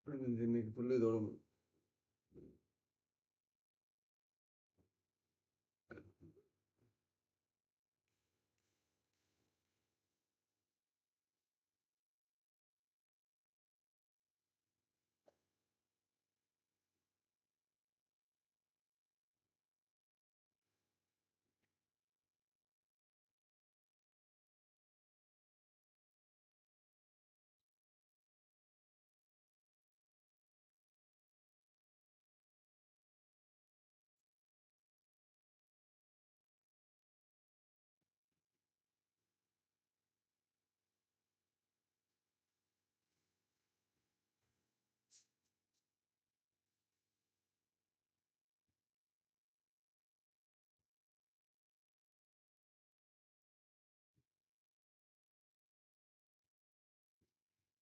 இன்னைக்கு ஃபுல்லு இதோட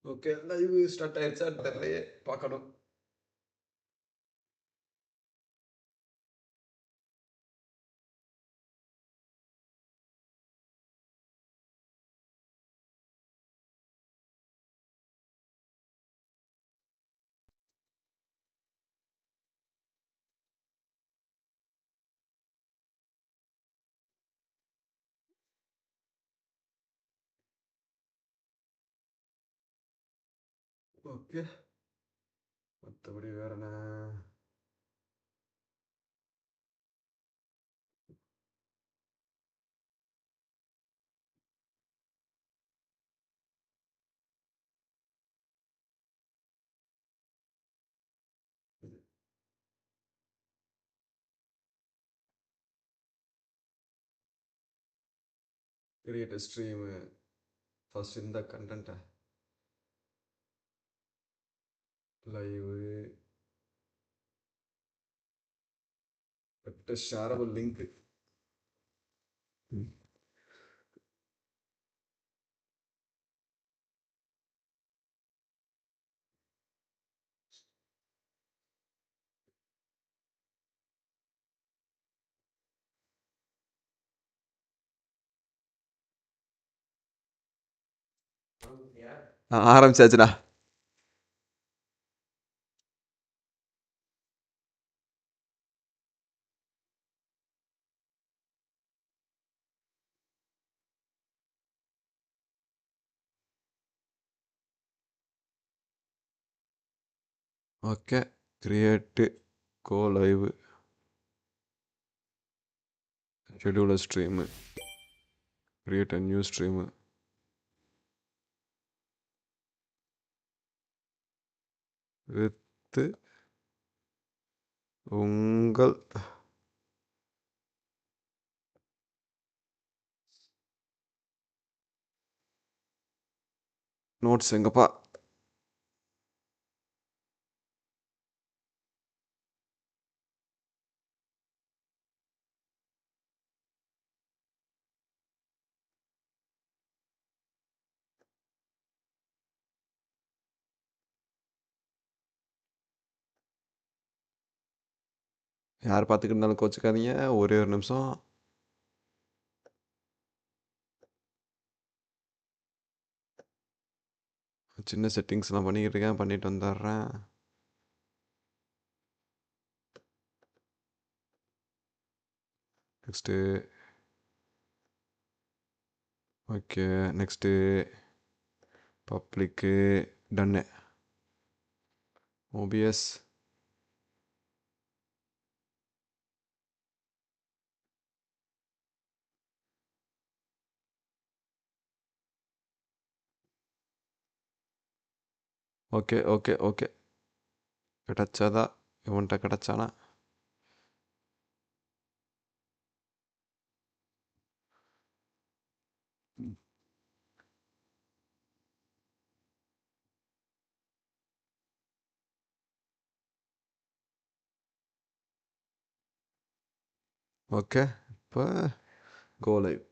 okay. Live start ஆயிடுச்சான்னு தெரியலையே, பார்க்கணும். ஓகே. மற்றபடி வேற என்ன? கிரியேட் ஸ்ட்ரீமு ஃபர்ஸ்ட் இந்த கண்டென்ட்டை லைவ் பட் ஷேரபிள் லிங்க். ஆரம்பிச்சாச்சுடா. Okay. Create go live scheduler stream create a new stream with உங்கள் நோட்ஸ் எங்கப்பா? யார் பார்த்துக்கிட்டு இருந்தாலும் கோச்சுக்காதீங்க. ஒரே ஒரு நிமிஷம். சின்ன செட்டிங்ஸ்லாம் பண்ணிக்கிட்டு இருக்கேன், பண்ணிட்டு வந்துடுறேன். Next okay. Next public done. OBS okay okay okay. கிடச்சாதா? இவன்கிட்ட கிடச்சானா? ஓகே. இப்போ go live.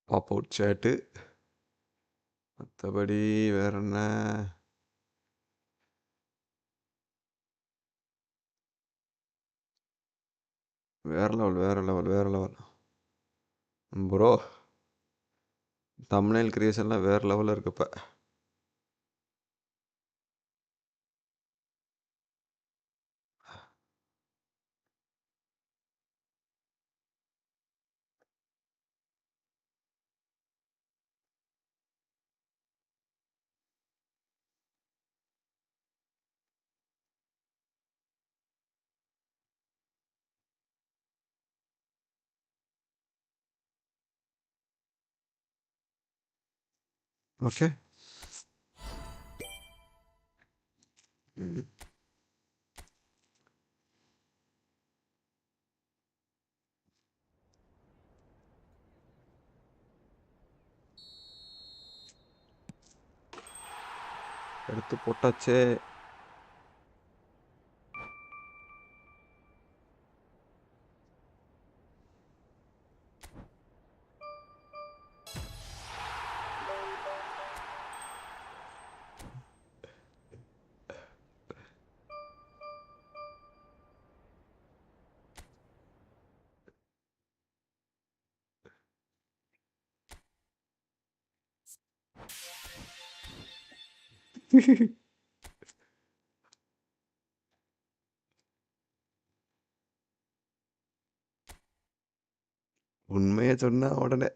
Pop out chat. மற்றபடி வேற என்ன? வேற லெவல், வேற லெவல், வேற லெவல். ப்ரோ, தம்ப்நெயில் கிரியேஷன்லாம் வேற லெவலில் இருக்குப்ப. ஓகே. எடுத்து போட்டாச்சே. உண்மையை சொன்னா உடனே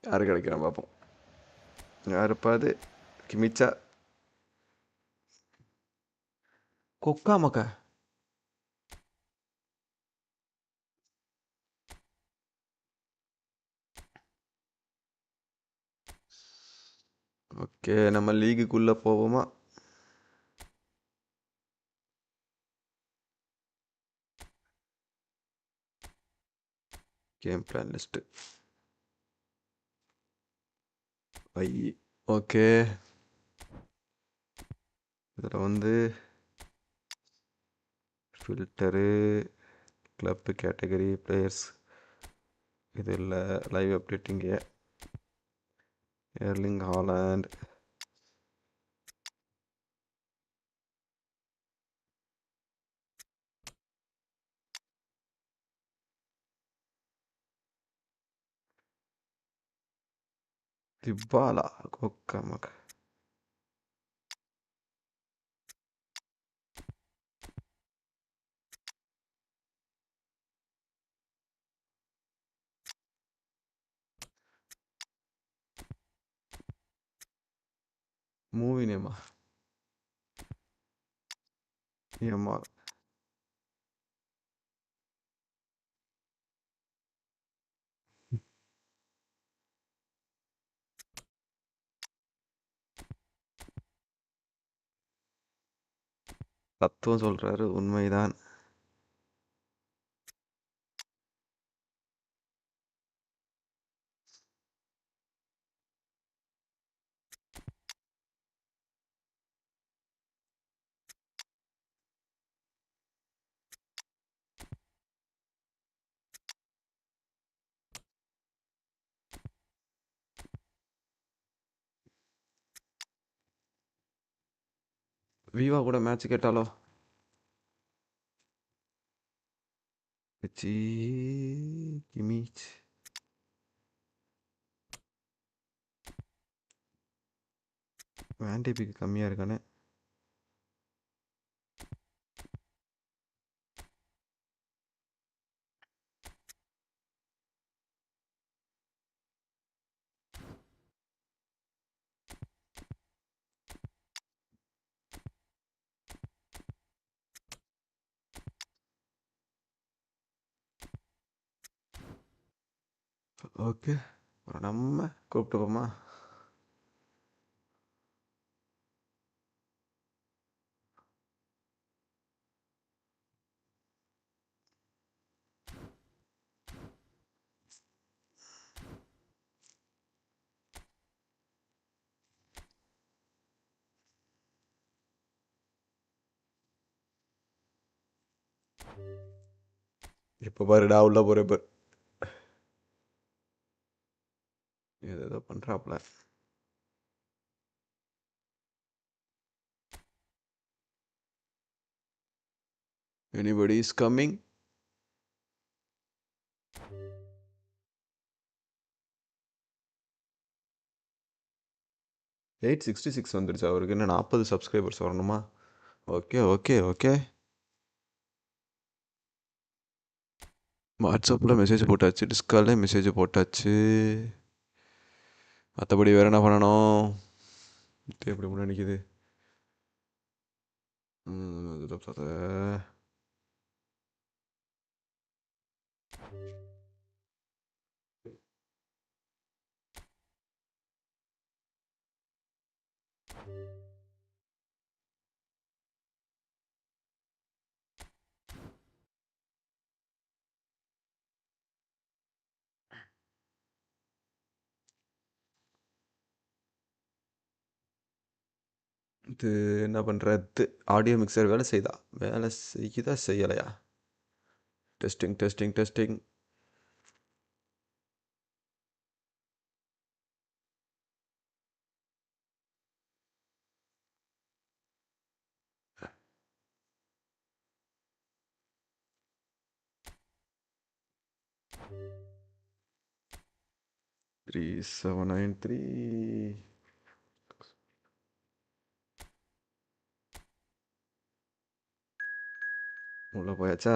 யாரு கிடைக்கிறான் பார்ப்போம். யாருப்பாது கிமிச்சா கொக்கா மக்கா. ஓகே, நம்ம லீகுக்குள்ளே போவோமா? கேம் பிளான் லிஸ்ட்டு ஐ. ஓகே, இதில் வந்து ஃபில்டரு, கிளப்பு கேட்டகரி, பிளேயர்ஸ், இது இல்லை. லைவ் அப்டேட்டிங்கு, எர்லிங் ஹாலண்ட், திபாலா, கொக்கா மக்கா. மூவி நேமா? எம்ஆர். தத்துவம் சொல்கிறாரு, உண்மைதான். விவா கூட மேட்ச் கேட்டாலோ? வச்சி கிமிச். வேண்டிபிக்கு கம்மியாக இருக்கானே. ஓகே, நம்ம கூப்பிட்டு போமா? இப்போ பாருடா உள்ள போகிறப்ப ஏதோ பண்ணுறாப்புல. Anybody is coming? 866 வந்துருச்சு. அவருக்கு என்ன 40 சப்ஸ்கிரைபர்ஸ் வரணுமா? Okay okay okay. வாட்ஸ்அப்பில் மெசேஜ் போட்டாச்சு, டிஸ்காலில் மெசேஜ் போட்டாச்சு. மற்றபடி வேறு என்ன பண்ணணும்? எப்படி முன்னாடி நிற்கிது? இது என்ன பண்ணுறது? ஆடியோ மிக்சர் வேலை செய்யுதா செய்யலையா? Testing testing testing. த்ரீ 793 உள்ள போயாச்சா?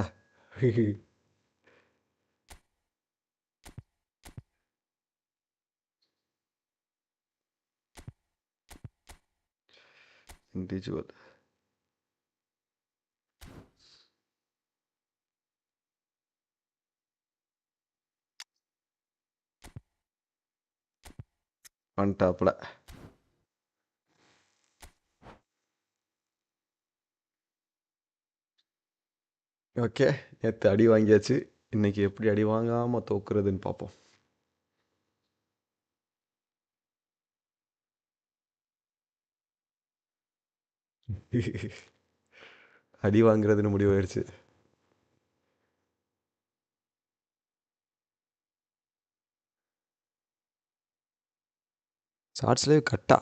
இண்டிவிஜுவல் வந்துட்டாப்புல. ஓகே, நேற்று அடி வாங்கியாச்சு. இன்னைக்கு எப்படி அடி வாங்காமல் தோக்குறதுன்னு பார்ப்போம். அடி வாங்குறதுன்னு முடிவாயிருச்சு. ஷார்ட்ஸ்லேயே கட்டா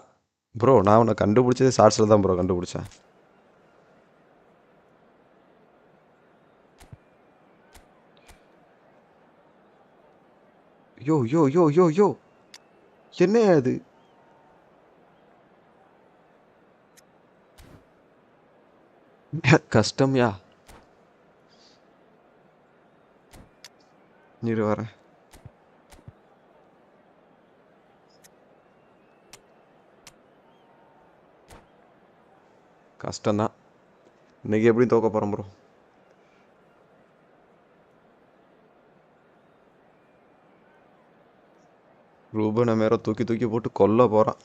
ப்ரோ. நான் உன்னை கண்டுபிடிச்சது ஷார்ட்ஸில் தான் ப்ரோ கண்டுபிடிச்சேன். யோ யோ யோ யோ யோ, என்ன அது? கஷ்டம்யா. நீர் வரேன். கஷ்டம்தான். இன்னைக்கு எப்படி தோக்க போகிறோம் ப்ரோ? ரூபனை மேல தூக்கி தூக்கி போட்டு கொல்ல போகிறான்.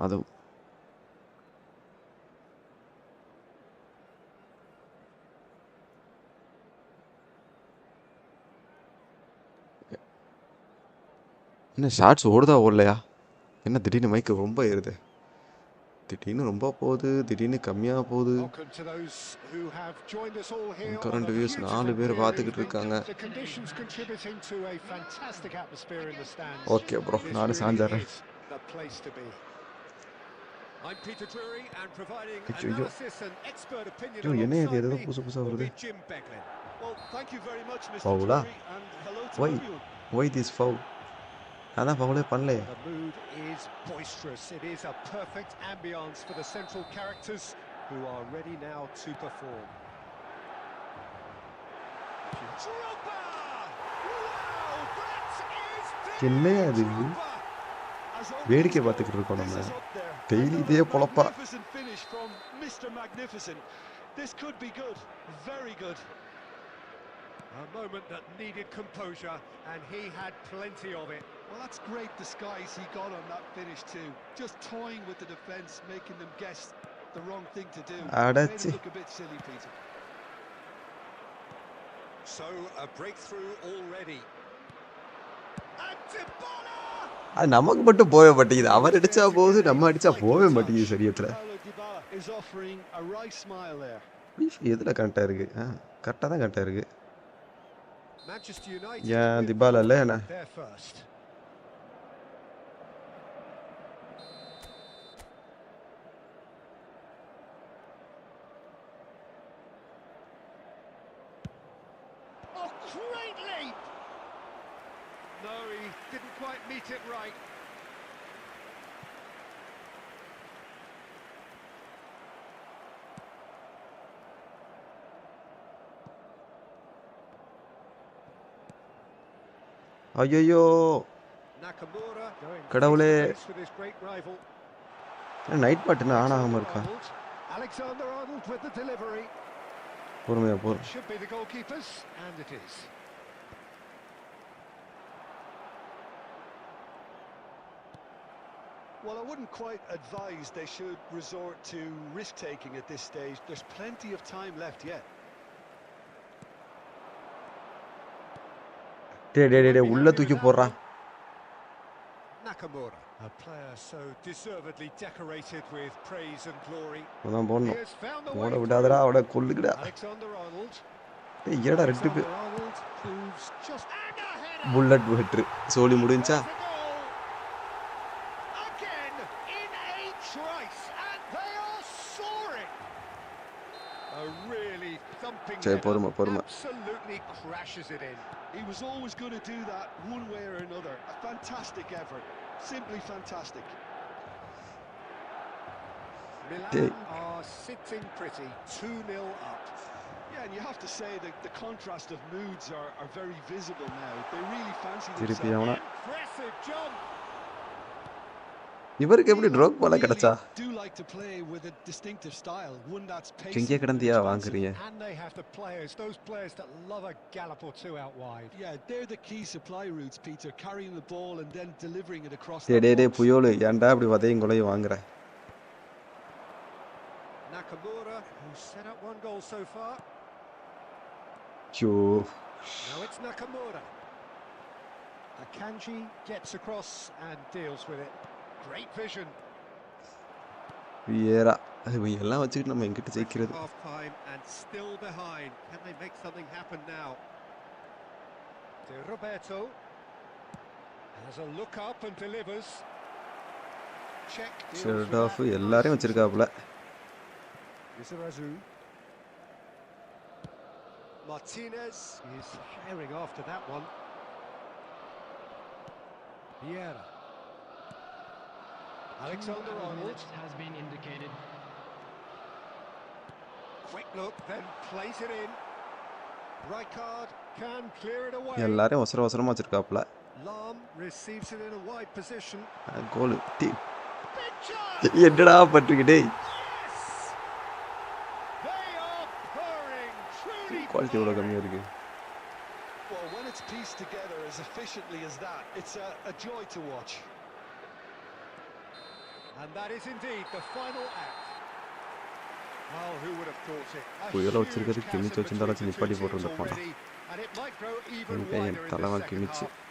அது என்ன ஷார்ட்ஸ் ஓடுதா ஓடலையா? என்ன திடீர்னு மைக்கு ரொம்ப ஏறுது? திடீர்னு ரொம்ப போகுது, திடீர்னு கம்மியாக போகுது. கரண்ட் வியூஸ் 4 பேர் பார்த்துக்கிட்டு இருக்காங்க. ஓகே ப்ரோ, நானும் சாஞ்சிட்றேன். ஐயோ, என்ன இது? ஏதோ புதுசாக வருது. ஃபவுலா? Why this foul? அதான் ஃபவுலே பண்ணலையே. The mood is boisterous. It is a perfect ambience for the central characters who are ready now to perform. என்ன அது? வேடிக்கை பார்த்துக்கிட்டு இருக்கோம் நம்ம. டெய்லி இதே பொழப்பா. This could be good, very good. A moment that needed composure, and he had plenty of it. Well, that's great disguise he got on that finish too. Just toying with the defence, making them guess the wrong thing to do. Made him look a bit silly, Peter. So, a breakthrough already. அது நமக்கு மட்டும் போக மாட்டேங்குது. அவர் அடிச்சா போகுது, நம்ம அடிச்சா போகவே மாட்டேங்குது சரியத்துல. எதுல கரெக்டா இருக்கு? கரெக்டா தான் கரெக்டா இருக்கு. ஏன் திபாலா இல்ல என்ன? Great leap! No, he didn't quite meet it right. ஐயோ Nakamura going face கடவுளே to face with his great rival. Night பாட்டுன்னு ஆன் ஆகாம இருக்கா Alexander Arnold with the delivery. பொறுமையா போர் Should be the goalkeepers, and it is. Well, I wouldn't quite advise they should resort to risk-taking at this stage. There's plenty of time left yet. டேய் உள்ள தூக்கி போடுறா Nakamura, a player so deservedly decorated with praise and glory. அதான் He போடணும் has found the way ஓட through. விடாதடா அவட கொல்லுங்கடா Alexander Arnold. டேய் ஏடா ரெண்டு பேர் Alexander Arnold proves just and a header. Bullet header சோலி முடிஞ்சா There's the goal. Again in a trice, and they are soaring. A really thumping சரி header. பொறுமை Absolutely crashes it in. He was always going to do that one way or another. A fantastic effort. Simply fantastic. Milan are sitting pretty, 2-0 up. Yeah, and you have to say that the contrast of moods are very visible now. They really fancy திருப்பி themselves. அவனா Impressive jump. இவருக்கு எப்படி ட்ரோக் பால கிடைச்சா Do like to play with a distinctive style, one that's எங்கே pacey. கிடந்தியா வாங்குறீங்க And they have the players, those players that love a gallop or two out wide. Yeah, they're the key supply routes, Peter, carrying the ball and then delivering it across டேய் the டேய் டேய் box. புயோலு ஏன்டா இப்படி வதையும் கொலையும் வாங்குற Nakamura, who's set up one goal so far. ஐயோ Now it's Nakamura. Akanji gets across and deals with it. Great vision. Era இவங்க எல்லாம் வச்சுக்கிட்டு நம்ம எங்கிட்ட ஜெயிக்கிறது Half time and still behind. Can they make something happen now? De Roberto has a look up and delivers. Check. Shirt off எல்லாரையும் வச்சிருக்காப்புல Izarazu. Martinez is firing after that one. Vieira. Alexander Arnold has been indicated. Quick look, then plays it in. Rijkaard can clear it away. எல்லாரையும் அவசரமா வச்சிருக்காப்புல Lam receives it in a wide position. Goal Big chance! என்னடா பண்றீங்க டேய் Yes! They are purring, truly quality எவ்வளோ purring. கம்மியாக இருக்கு Well, when it's pieced together as efficiently as that, it's a joy to watch. And that is indeed the final act. Well, who would have thought it? A புயலை huge வச்சிருக்கிறது chasm கிமிச்சு வச்சிருந்தாலும் between the நிப்பாட்டி two போட்டுருந்துருப்பான்டா teams already, and it might grow even என் பையன் wider in the தலைவா second கிமிச்சு half.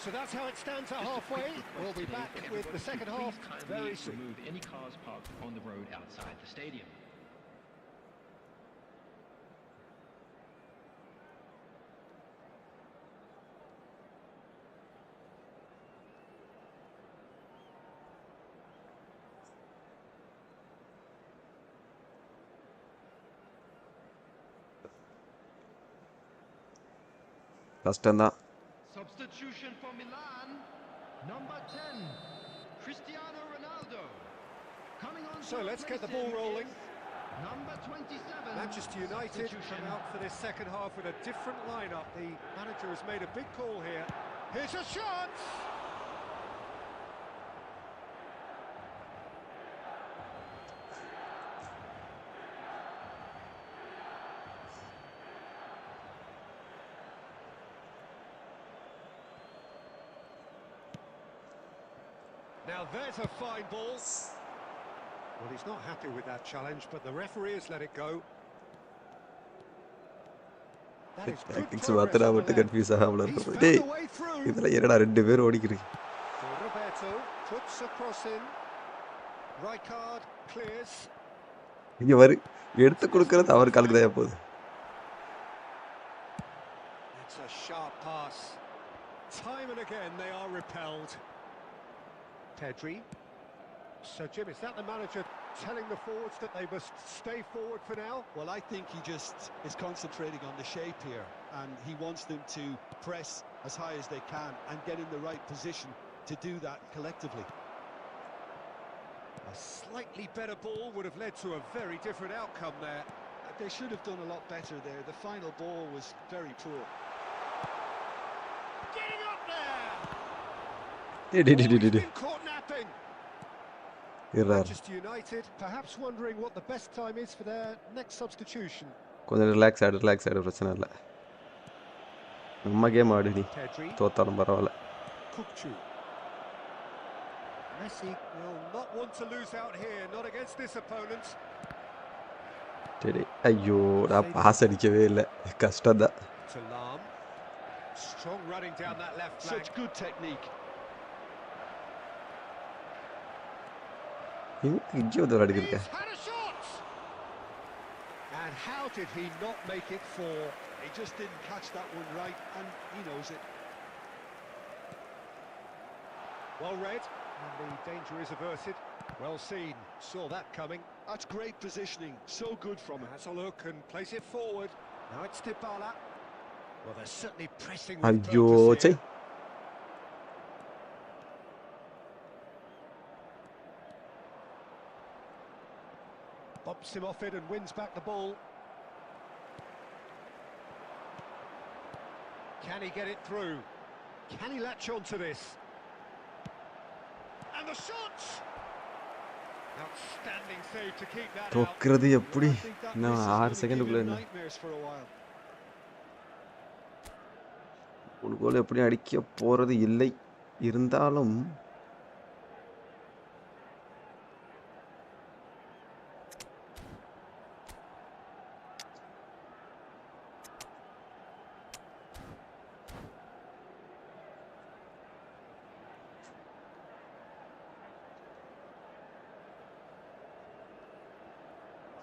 So that's how it stands at halfway. We'll be back with the second half very soon. Remove any cars parked on the road outside the stadium. கஷ்டம்தான் Substitution for Milan, number 10, Cristiano Ronaldo. Coming on. So let's get the ball rolling. Number 27. Manchester United come out for this second half with a different lineup. The manager has made a big call here. Here's a chance! Now there's a fine ball. Well, he's not happy with that challenge, but the referee has let it go. That is good tactics progress மாத்தினா on the மட்டும் left. Confuse ஆகாமல He's இருக்கும் found டேய் the way through. இதில் என்னடா ரெண்டு பேர் ஓடிக்கிறீங்க So Roberto puts a cross in. Rijkaard clears. இங்க வரு எடுத்து கொடுக்கறது அவர் காலுக்கு தான் போகுது It's a sharp pass. Time and again they are repelled. Pedri. So Jim, is that the manager telling the forwards that they must stay forward for now? Well, I think he just is concentrating on the shape here. and he wants them to press as high as they can and get in the right position to do that collectively. A slightly better ball would have led to a very different outcome there. They should have done a lot better there. The final ball was very poor. Getting up there! He's Been caught napping. Manchester United perhaps wondering what the best time is for their next substitution. கொஞ்சம் relax ஆகிடு பிரச்சனை இல்லை. நம்ம game ஆடு நீ தோத்தாலும் பரவாயில்ல. Messi will not want to lose out here, not against this opponent. சரி ஐயோ நான் பாஸ் அடிக்கவே இல்லை கஷ்டம் தான். Strong running down that left flank. Such good technique. இங்கே வந்து அடிக்கிறேன். And how did he not make it four? He just didn't catch that one right, and he knows it. Well read, and the danger is averted. Well seen, saw that coming. That's great positioning, so good from him. Has a look and plays it forward. Now it's Dybala. Well, they're certainly pressing with ஐயோ purpose say. here. Bumps him off it and wins back the ball. Can he get it through? Can he latch onto this? And the shot! Outstanding save to keep that out. தோக்குறது எப்படி? நான் 6 செகண்டுக்குள்ள என்ன? ஒரு கோல் எப்படி அடிக்க போறது இல்லை. இருந்தாலும்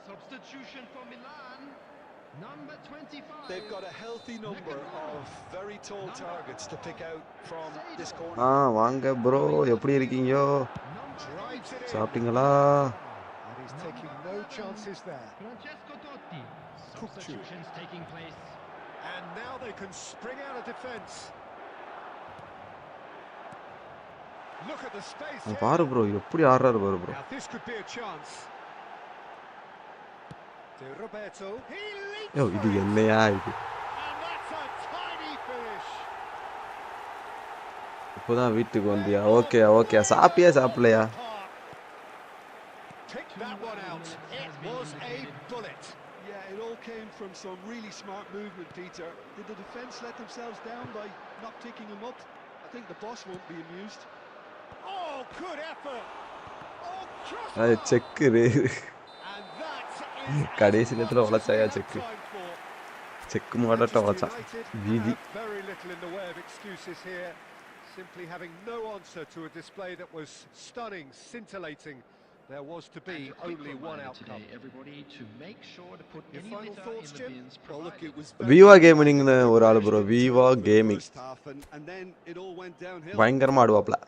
Substitution for Milan, number 25. They've got a healthy number of very tall targets to pick out from this corner. வாங்க ப்ரோ எப்படி இருக்கீங்க? சாப்பிட்டீங்களா? And he's taking no chances there. Francesco Totti. Substitutions taking place. And now they can spring out of defence. Look at the space here. பாரு bro எப்படி ஆடுறாரு பாரு bro. Now this could be a chance. To Roberto. He leaps. யோ இது என்னையா இது? And that's a tiny finish. இப்போதான் வீட்டுக்கு வந்தியா? ஓகே சாப்பிடலையா? Pick that one out. It was a bullet. Yeah, it all came from some really smart movement, Peter. Did the defence let themselves down by not picking him up? I think the boss won't be amused. Oh, good effort. Oh, just அது செக்கு and that கடைசி நேரத்தில் உழைச்சாயா is cheque time for. செக்கு மாடாட்ட உழைச்சான் வீதி. Have very little in the way of excuses here, simply having no answer to a display that was stunning, scintillating. There was to be only one outcome. Today, everybody, to make sure to put Your any final litter thoughts, in the Jim? bins Well, look, it was விவா கேமிங்னு ஒரு ஆள் bro. Viva gaming first half, and then it all went downhill. பயங்கரமா ஆடுவாப்ல.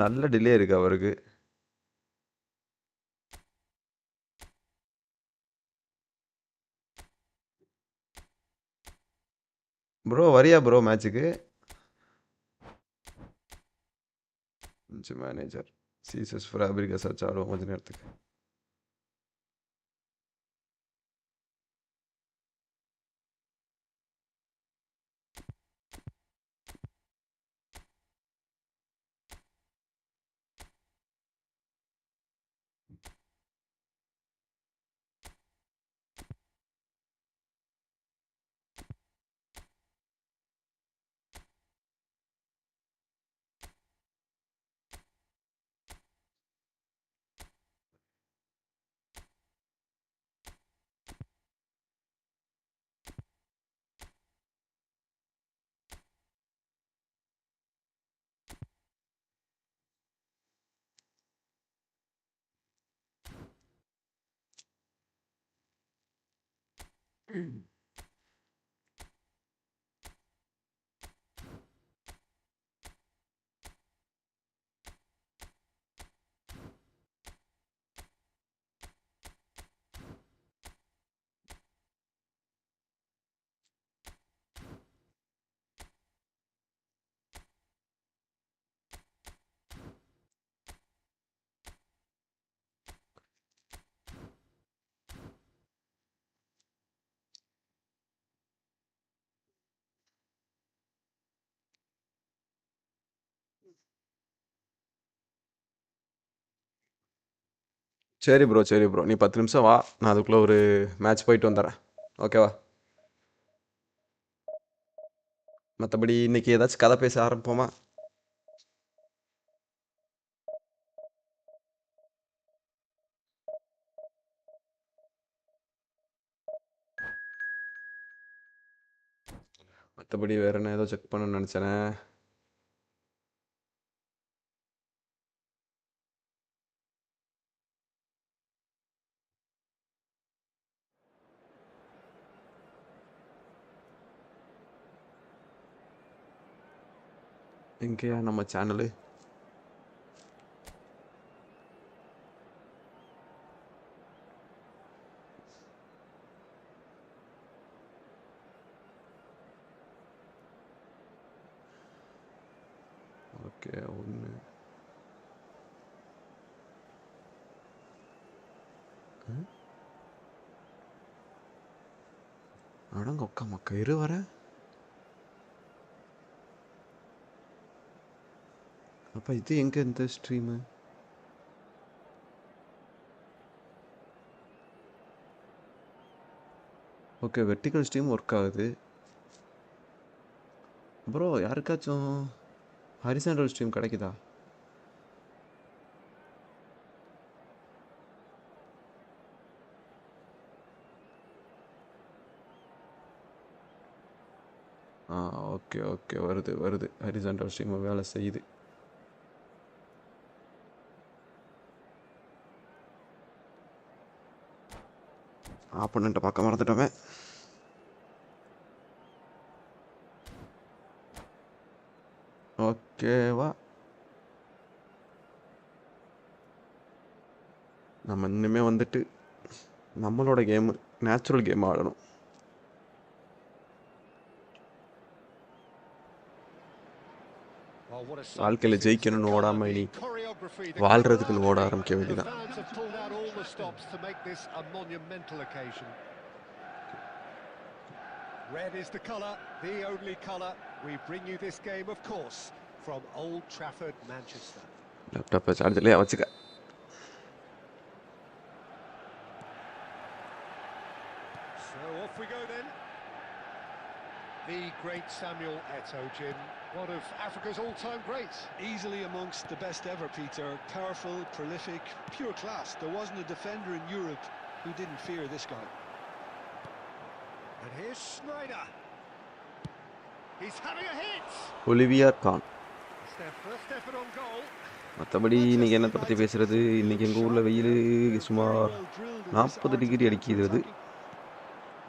நல்ல delay இருக்கு அவருக்கு. Bro வரியா bro மேட்சுக்கு? Manager Jesus ஃபேப்ரிகஸ் ஆடுவோம் கொஞ்ச நேரத்துக்கு. சரி ப்ரோ, சரி ப்ரோ. நீ 10 நிமிஷம் வா. நான் அதுக்குள்ள ஒரு மேட்ச் போயிட்டு வந்துடுறேன். ஓகேவா? மற்றபடி இன்னைக்கு ஏதாச்சும் கதை பேச ஆரம்பிப்போமா? மற்றபடி வேற என்ன ஏதோ செக் பண்ணணும்னு நினச்சேனே. எங்கேயா நம்ம சேனலு? ஓகே, ஒன்று. அடங்க உக்கா மக்கா இரு வர. அப்போ இது எங்கே இந்த stream? Okay, vertical stream work ஆகுது. ப்ரோ யாருக்காச்சும் ஹரிசாண்டல் ஸ்ட்ரீம் கிடைக்குதா? ஆ, ஓகே ஓகே, வருது வருது. ஹரிசாண்டல் ஸ்ட்ரீம் வேலை செய்யுது. ஆப்போனண்ட்டை பார்க்க மறந்துட்டோமே. ஓகேவா, நம்ம இன்னுமே வந்துட்டு நம்மளோட கேமு நேச்சுரல் கேம் ஆடணும். Oh, what a sight வாழ்க்கையில் this is. The ஜெயிக்கணும்னு colour, ஓடாமல் the இனி choreography, the வாழ்கிறதுக்குன்னு ஓட camaraderie. ஆரம்பிக்க The வேண்டியதான். fans have pulled out all the stops to make this a monumental occasion. Red is the colour, the only colour. We bring you this game, of course, from Old Trafford, Manchester. லேப்டாப்பை சார்ஜர்லேயே வச்சுக்க. So off we go then. The great Samuel Eto'o, Jim, one of Africa's all-time greats. Easily amongst the best ever, Peter. Powerful, prolific, pure class. There wasn't a defender in Europe who didn't fear this guy. And here's Schneider. He's having a hit. Oliver Kahn. It's their first effort on goal. மற்றபடி இன்றைக்கி என்னத்தை பற்றி பேசுகிறது? இன்றைக்கி எங்கள் ஊரில் வெயில் சுமார் 40 டிகிரி அடிக்கிறது.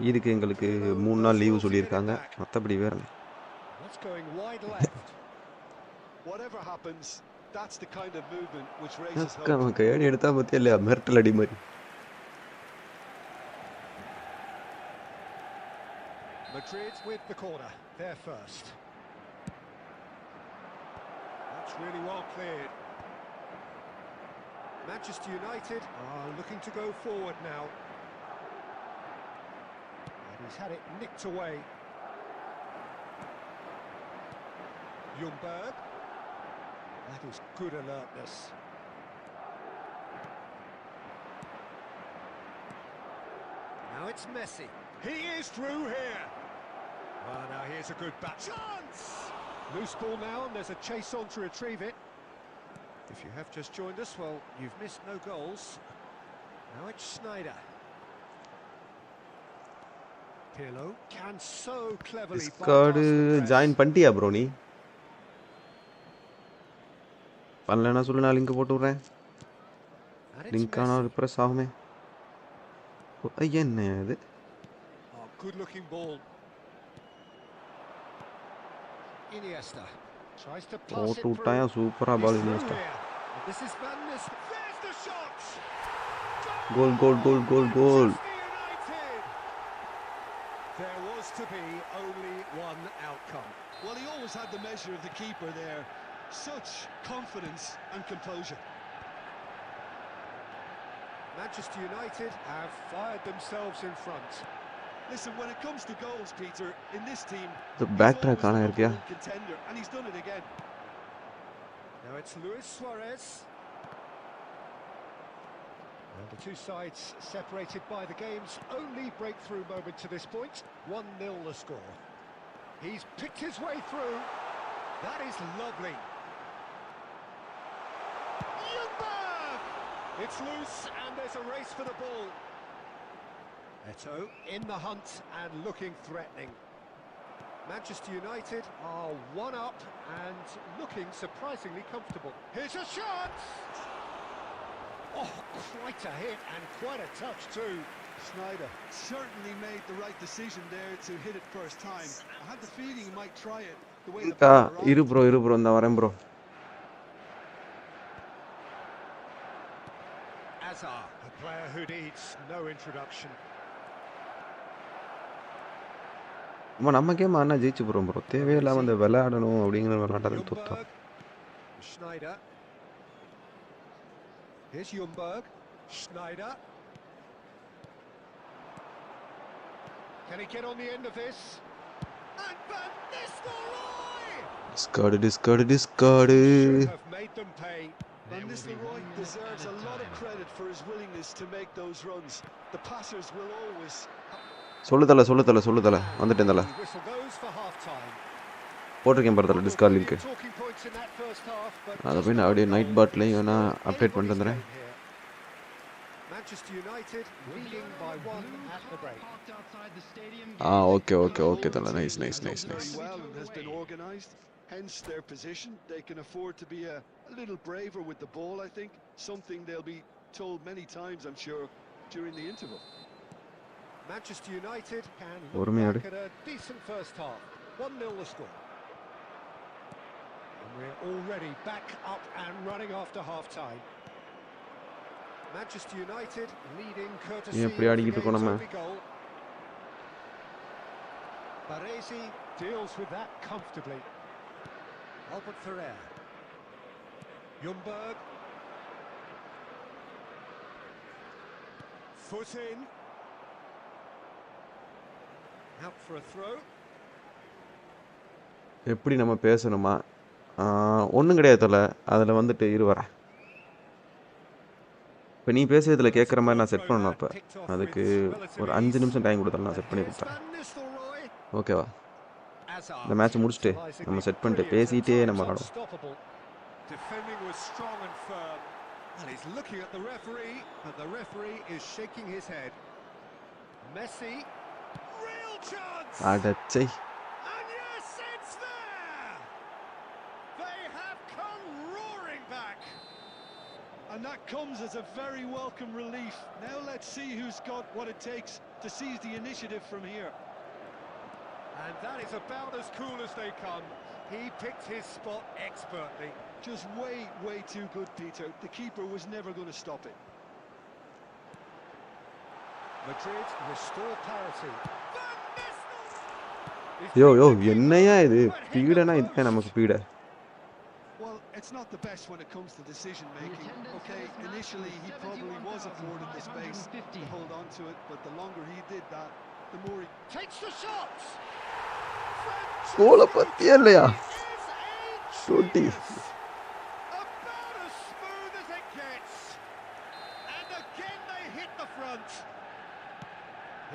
இதுக்கு எங்களுக்கு 3 நாள் லீவு சொல்லியிருக்காங்க. மற்றபடி வேற என்ன? That's going wide left. Whatever happens, that's the kind of movement which raises hope. நமக்கு ஏடி எடுத்தா பற்றியா இல்லையா? மிரட்டல் அடி மாதிரி. Madrid with the corner, they're first. That's really well cleared. Manchester United are looking to go forward now. And he's had it nicked away. Ljungberg. That is good alertness. Now it's Messi. He is through here. Well, now here's a good bat. Chance! Loose ball now, and there's a chase on to retrieve it. If you have just joined us, well, you've missed no goals. Now it's Schneider. Pirlo can so cleverly Discord bypass the press. Join பண்ணிட்டியா bro? நீ பண்ணலன்னா சொல்லு, நான் link போட்டு விட்றேன். And it's link ஆனால் Messi. Refresh ஆகுமே. என்ன இது? Oh, good-looking ball. Iniesta tries to pass it through. விட்டாயா சூப்பரா He's ball through Iniesta. here. This is Van Nistelrooy. There's the shot. Goal goal goal goal goal. Manchester United. There was to be only one outcome. Well, he always had the measure of the keeper there. Such confidence and composure. Manchester United have fired themselves in front. Listen, when it comes to goals, Peter, in this team, The he's backtrack always ஆனா the இருக்கியா? number one contender, and he's done it again. Now it's Luis Suarez. And the two sides separated by the game's only breakthrough moment to this point. 1-0 the score. He's picked his way through. That is lovely. Ljungberg! It's loose and there's a race for the ball. Eto'o in the hunt and looking threatening. Manchester United are one up and looking surprisingly comfortable. Here's a shot! Oh, quite a hit and quite a touch too. Sneijder certainly made the right decision there to hit it first time. I had the feeling he might try it the way the ball arrived. இரு bro இந்த வரேன் bro. Azar, a player who needs no introduction. நம்ம game ஆனா ஜெயிச்சு போறோம் bro. தேவையில்லாம அந்த விளையாடணும் அப்படிங்கிற விளையாடாத தோத்தோம். Ljungberg, Sneijder. Here's Ljungberg, Sneijder. Can he get on the end of this? And Van Nistelrooy! Discard. Should have made them pay. Van Nistelrooy deserves a lot of credit for his willingness to make those runs. The passers will always... சொல்லுதல வந்துட்டேன் தல. The whistle goes for half time. போட்டிருக்கேன் பாரு தல Discord link. Talking points in that first half, but அத போய் நான் அப்படியே night பாட்லயும் வேணா அப்டேட் பண்ணிட்டு வந்துறேன். Manchester United leading by 1 at the break. Okay தல. Nice. Well, and has been organised. Hence their position. They can afford to be a little braver with the ball, I think. Something they'll be told many times, I'm sure, during the interval. Manchester United can One look minute. back at a decent first half. 1-0 the score. And we're already back up and running after half time. Manchester United leading courtesy of the game's only goal. Baresi deals with that comfortably. Albert Ferrer. Ljungberg. Foot in. Out for a throw. எப்படி நம்ம பேசணுமா? ஒன்றும் கிடையாது தல. அதில் வந்துட்டு வரேன். இப்போ நீ பேசுறதுல கேட்குற மாதிரி நான் செட் பண்ணணும். அப்போ அதுக்கு ஒரு 5 நிமிஷம் டைம் கொடுத்தா நான் செட் பண்ணி கொடுத்தேன். ஓகேவா? இந்த மேட்ச் முடிச்சுட்டு நம்ம செட் பண்ணிட்டு பேசிட்டே நம்ம விளையாடுவோம். Defending was strong and firm. And he's looking at the referee, but the referee is shaking his head. Messi, real chance. அடச்சை. And yes, it's there. They have come roaring back. And that comes as a very welcome relief. Now let's see who's got what it takes to seize the initiative from here. And that is about as cool as they come. He picked his spot expertly. Just way too good, Peter. The keeper was never going to stop it. Madrid restore parity. யோ என்னையா இது? பீடனா இதுதான் நமக்கு பீட. Well, it's not the best when it comes to decision making. Okay, initially he probably was afforded the space to hold on to it, but the longer he did that, the more he takes the shot. கோல பத்தியே இல்லையா? டோட்டி. About as smooth as it gets. And again they hit the front.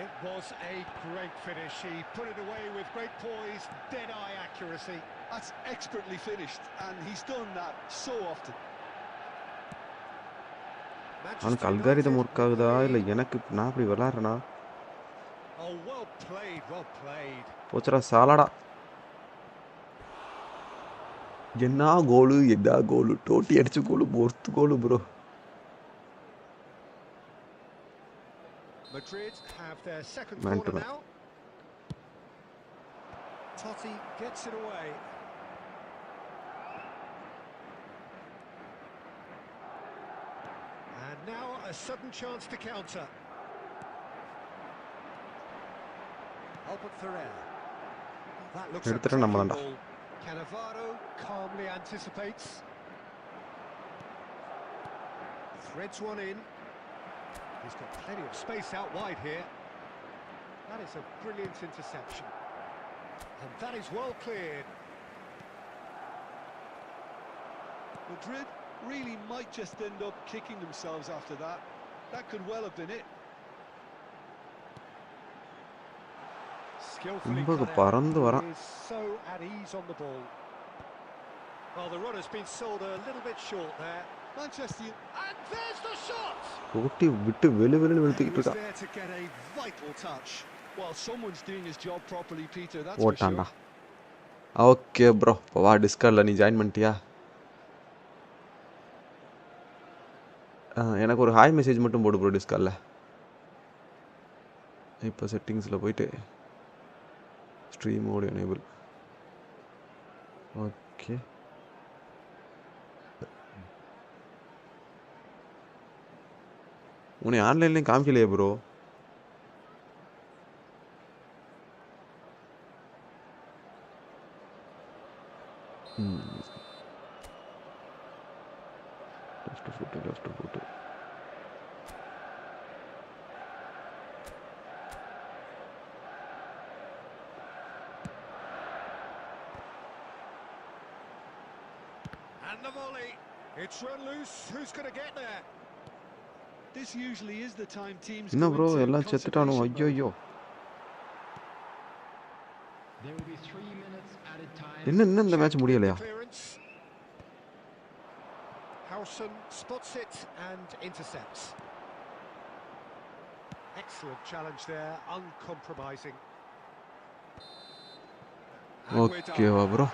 It was a great finish. He put it away with great poise, dead-eye accuracy. That's expertly finished, and he's done that so often. அவனுக்கு algorithm work ஆகுதா இல்லை எனக்கு நான் அப்படி விளாட்றேனா? Oh, well played. போச்சரா சாலாடா. என்ன கோலு டோட்டி அடிச்சு கோலு பொறுத்து கோலு bro. Madrid have their second corner now. Totti gets it away. And now a sudden chance to counter. Albert Ferrer. That looks a எடுத்துட்டா நம்ம tackling தான்டா. ball. Cannavaro calmly anticipates. Threads one in. He's got plenty of space out wide here. That is a brilliant interception. And that is well cleared. Madrid really might just end up kicking themselves after that. That could well have been it. Skillfully ரொம்ப cut பறந்து out. வரான். He is so at ease on the ball. Well, the run has been sold a little bit short there. Manchester And there's the shot! ஓட்டி விட்டு வெளுன்னு He வெளுத்துக்கிட்டு was இருக்கான். there to get a vital touch. Well, someone's doing his job properly, Peter, that's for ஓட்டான்டா. sure. Okay bro, இப்போ வா டிஸ்கார்டில் நீ join பண்ணிட்டியா? எனக்கு ஒரு hi message மட்டும் போடு ப்ரோ டிஸ்கார்டில். இப்போ செட்டிங்ஸில் போயிட்டு ஸ்ட்ரீம் மோட் எனேபிள். ஓகே, உன்னை ஆன்லைன்லேயும் காமிக்கலையே bro. Left foot. And the volley. It's run loose. Who's going to get there? This usually is the time teams என்ன go ப்ரோ into எல்லாம் செத்துட்டானோ? conservation ஐயோ mode. There will be 3 minutes added time. என்ன இந்த match முடியலையா? Clearance. Howson spots it and intercepts. Excellent challenge there, uncompromising. And we're done. ஓகேவா bro?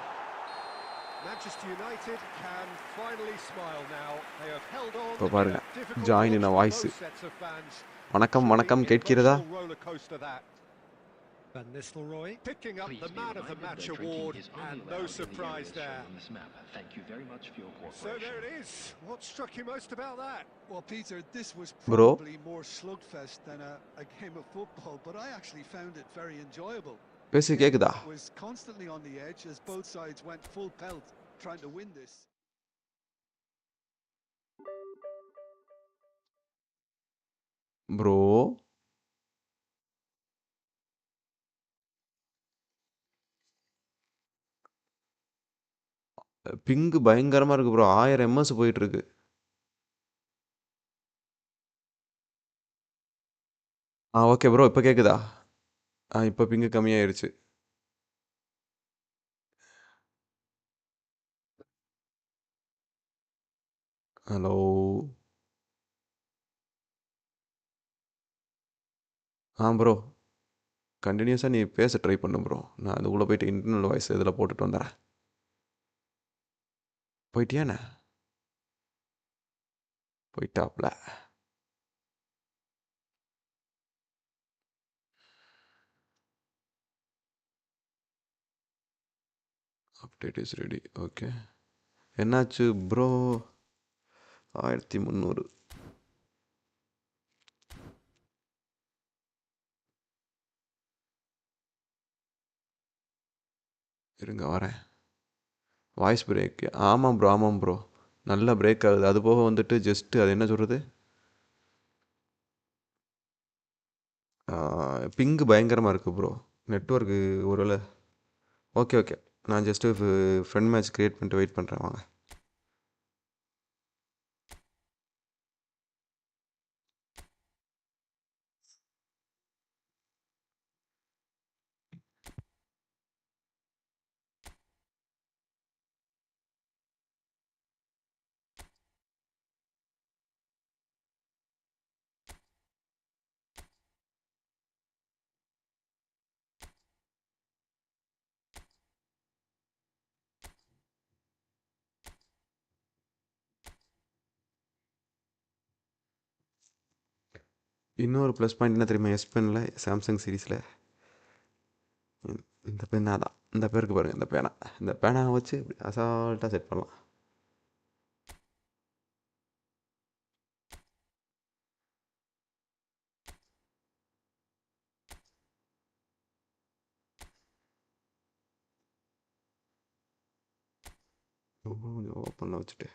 Manchester United can finally smile now. They have held on இப்போ in பாருங்க, a difficult join watch in for voice. both sets of fans. வணக்கம் வணக்கம், Truly கேட்கிறதா? emotional roller coaster that. Van Nistelrooy picking up the Man of the Match award, and no surprise there. Thank you very much for your So cooperation. there it is. What struck you most about that? Well, Peter, this was Bro. probably more slugfest than a game of football, but I actually found it very enjoyable. பேசி It கேக்குதா? was constantly on the edge as both sides went full pelt trying to win this. Bro pink பயங்கரமா இருக்கு bro. 1000 ms போயிட்டு இருக்கு. Okay bro, இப்போ கேக்குதா? இப்போ pink கம்மியாயிருச்சு. Hello bro, கண்டினியூஸாக நீ பேச ட்ரை பண்ணு ப்ரோ. நான் அதுக்குள்ளே போயிட்டு இன்டர்னல் வாய்ஸ் இதில் போட்டுட்டு வந்துடுறேன். போயிட்டியாண்ணே? போயிட்டாப்ல. Update is ready. ஓகே, என்னாச்சு ப்ரோ? 1300. இருங்க வரேன். Voice break. ஆமாம் ப்ரோ, நல்லா பிரேக் ஆகுது. அது போக வந்துட்டு ஜஸ்ட்டு அது என்ன சொல்கிறது, பிங்கு பயங்கரமாக இருக்குது ப்ரோ. நெட்வொர்க்கு ஒருவேளை. ஓகே, நான் ஜஸ்ட்டு ஃப்ரெண்ட் மேட்ச் க்ரியேட் பண்ணிட்டு வெயிட் பண்ணுறேன், வாங்க. இன்னொரு ப்ளஸ் பாயிண்ட் என்ன தெரியுமா? எஸ் பெனில் சாம்சங் சீரீஸில் இந்த பேனா தான், இந்த பேருக்கு பாருங்கள், இந்த பேனாவை வச்சு இப்படி அசால்ட்டாக செட் பண்ணலாம். கொஞ்சம் ஓப்பனில் வச்சுட்டு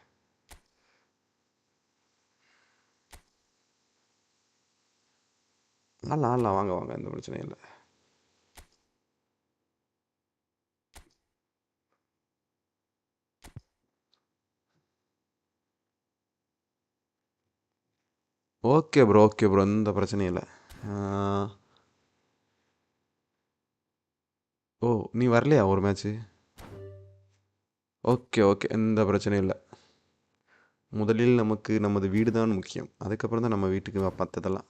ஆடலாம் வாங்க வாங்க, எந்த பிரச்சனையும் இல்லை. ஓகே ப்ரோ, எந்த பிரச்சனையும் இல்லை. ஓ, நீ வரலையா ஒரு மேட்ச்சு? ஓகே, எந்த பிரச்சனையும் இல்லை. முதலில் நமக்கு நமது வீடு தான் முக்கியம், அதுக்கப்புறம் தான் நம்ம வீட்டுக்கு மற்றதெல்லாம்.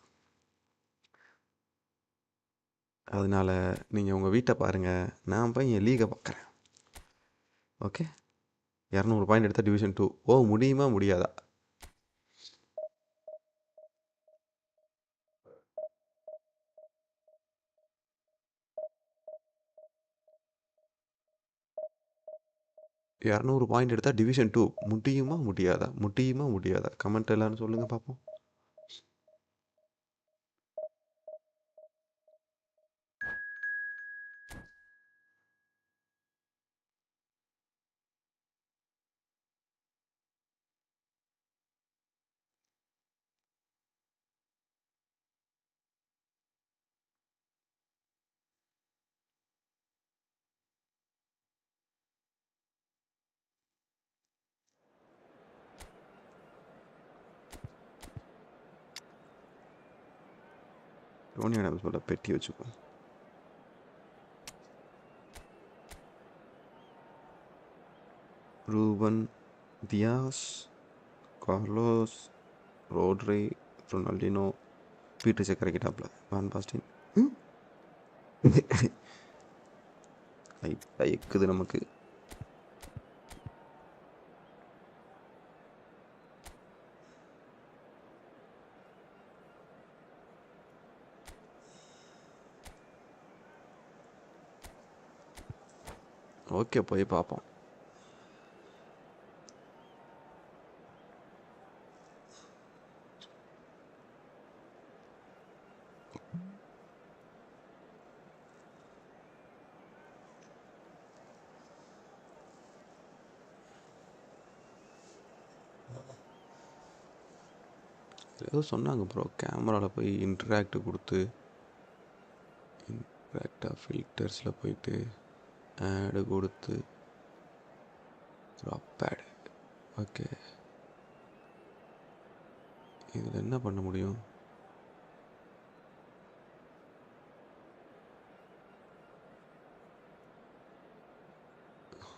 அதனால் நீங்கள் உங்கள் வீட்டை பாருங்கள், நான் போய் என் லீகை பார்க்குறேன். ஓகே, 200 பாயிண்ட் எடுத்தால் டிவிஷன் 2. ஓ, முடியுமா முடியாதா? இரநூறு பாயிண்ட் எடுத்தால் டிவிஷன் 2 முடியுமா முடியாதா? கமெண்ட் எல்லாரும் சொல்லுங்கள் பார்ப்போம். டோனி ஆடம்ஸ் போல பெட்டி வச்சுக்கோ. Ruben Dias, Carlos, Rodri, Ronaldinho, Peter Cech இறக்கிட்டாப்ல. வான் பாஸ்டின் லைட்டாக எக்குது நமக்கு. ஓகே, போய் பார்ப்போம். ஏதோ சொன்னாங்க ப்ரோ, கேமராவில் போய் இன்ட்ராக்ட் கொடுத்து இன்ட்ராக்டாக ஃபில்டர்ஸில் போயிட்டு ஆடு கொடுத்து ட்ராப் ஆடு. ஓகே, இதில் என்ன பண்ண முடியும்?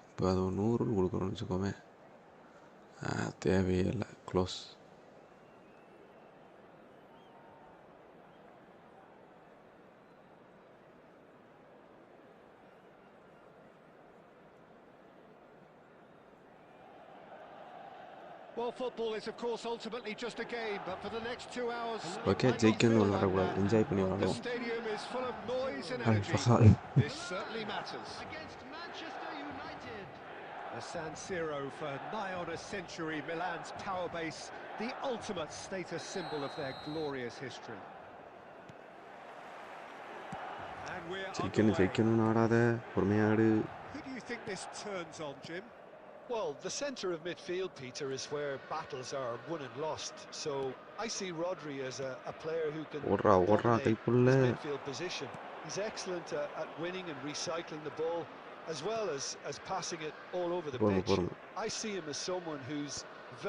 இப்போ அது 100ன்னு கொடுக்குறோன்னு வச்சுக்கோமே, தேவையே இல்லை, close. Well, football is of course ultimately just a game, but for the next 2 hours, okay, ஜெயிக்கணும்னு விளாடக்கூடாது, என்ஜாய் பண்ணி the விளாடுவோம். stadium is full of noise and Hi, energy. Fahal. This certainly matters. Against Manchester United. The San Siro for nigh on a century, Milan's power base, the ultimate status symbol of their glorious history. And we're underway. ஜெயிக்கணும்னு ஆடாத, பொறுமையாடு. Who do you think this turns on, Jim? Well, the centre of midfield, Peter, is where battles are won and lost. So I see Rodri as a player who can dominate Kaipulla. his midfield position. He's excellent at winning and recycling the ball, as well as passing it all over the pitch. I see him as someone who's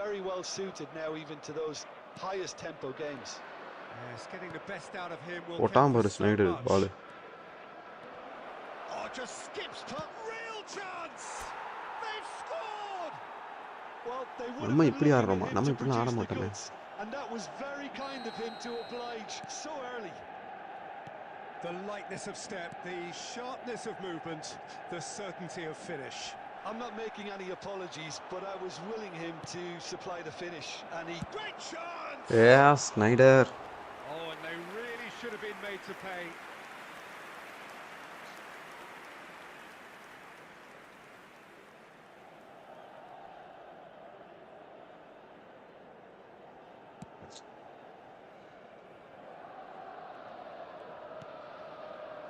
very well suited now even to those highest tempo games. Yes, getting the best out of him will போட்டான் count பாரு for so Sneijder much. Ball. Oh, just skips put, real chance. They've scored. Well, they would நம்ம have இப்படி been ஆடுறோமா? looking at நம்ம him to இப்படிலாம் ஆட produce the மாட்டோமே. goods, and that was very kind of him to oblige so early. The lightness of step, the sharpness of movement, the certainty of finish. I'm not making any apologies, but I was willing him to supply the finish, and he... Great chance! Snyder. Oh, and they really should have been made to pay.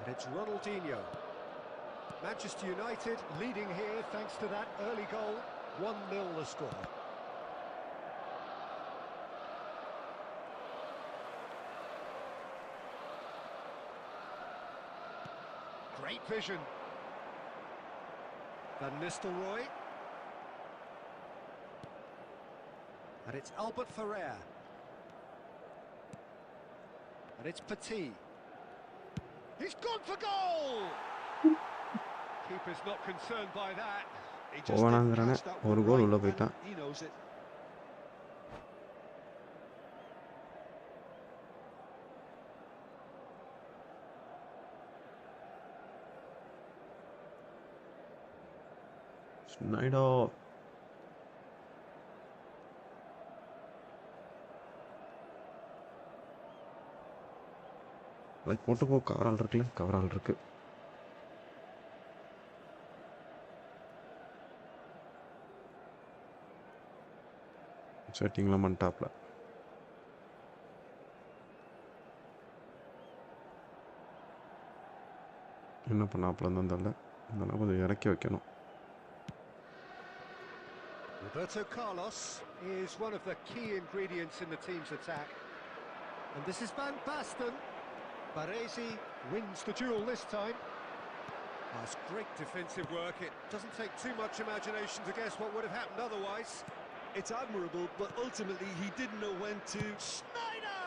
And it's Ronaldinho. Manchester United leading here thanks to that early goal. 1-0 the score. Great vision. Van Nistelrooy. And it's Albert Ferrer. And it's Petit. He's gone for goal! Keeper's not concerned by that. He just didn't catch that one right, and he knows it. Schneider. Like போட்டு போ கவரால் இருக்குல்ல கவரால் இருக்கு செட்டிங்லாம் பண்ணிட்டாப்ல என்ன பண்ணாப்புல இருந்தால் தெரியல அதெல்லாம் கொஞ்சம் இறக்கி வைக்கணும். Roberto Carlos is one of the key ingredients in the team's attack. And this is Van Basten. Baresi wins the duel this time. That's great defensive work. It doesn't take too much imagination to guess what would have happened otherwise. It's admirable, but ultimately he didn't know when to. Schneider!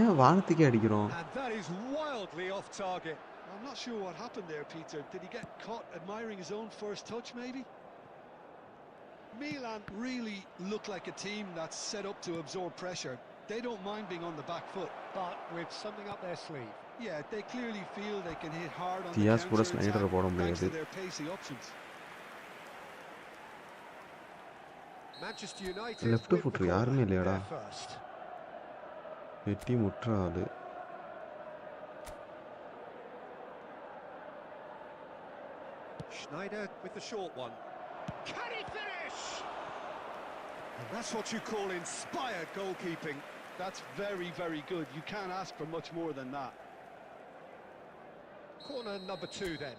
ஏன் வானத்துக்கே அடிக்கிறோம்? And that is wildly off target. I'm not sure what happened there, Peter. Did he get caught admiring his own first touch, maybe? Milan really look like a team that's set up to absorb pressure. They don't mind being on the back foot, but with something up their sleeve. Yeah, they clearly feel they can hit hard on Diaz the கூட counter Snyder attack போட thanks முடியாது. to their pacey options. Manchester United left foot யாருமே இல்லையாடா? first. எட்டி முற்றாது. Schneider with the short one. Can he finish? And that's what you call inspired goalkeeping. That's very, very good. You can't ask for much more than that. Corner number 2 then.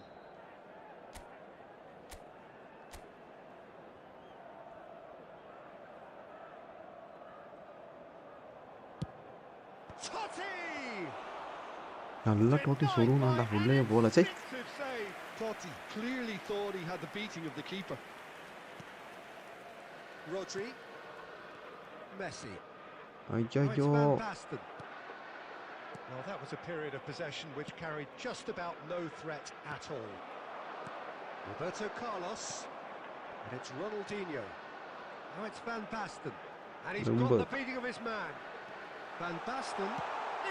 Totti! நல்லா டோட்டி சொருனாண்டா உள்ளே போல சே. Totti clearly thought he had the beating of the keeper. Rodri. Messi. ஐயோ. Well, that was a period of possession which carried just about no threat at all. Roberto Carlos. And it's Ronaldinho. Now it's Van Basten. And he's got the beating of his man. Van Basten.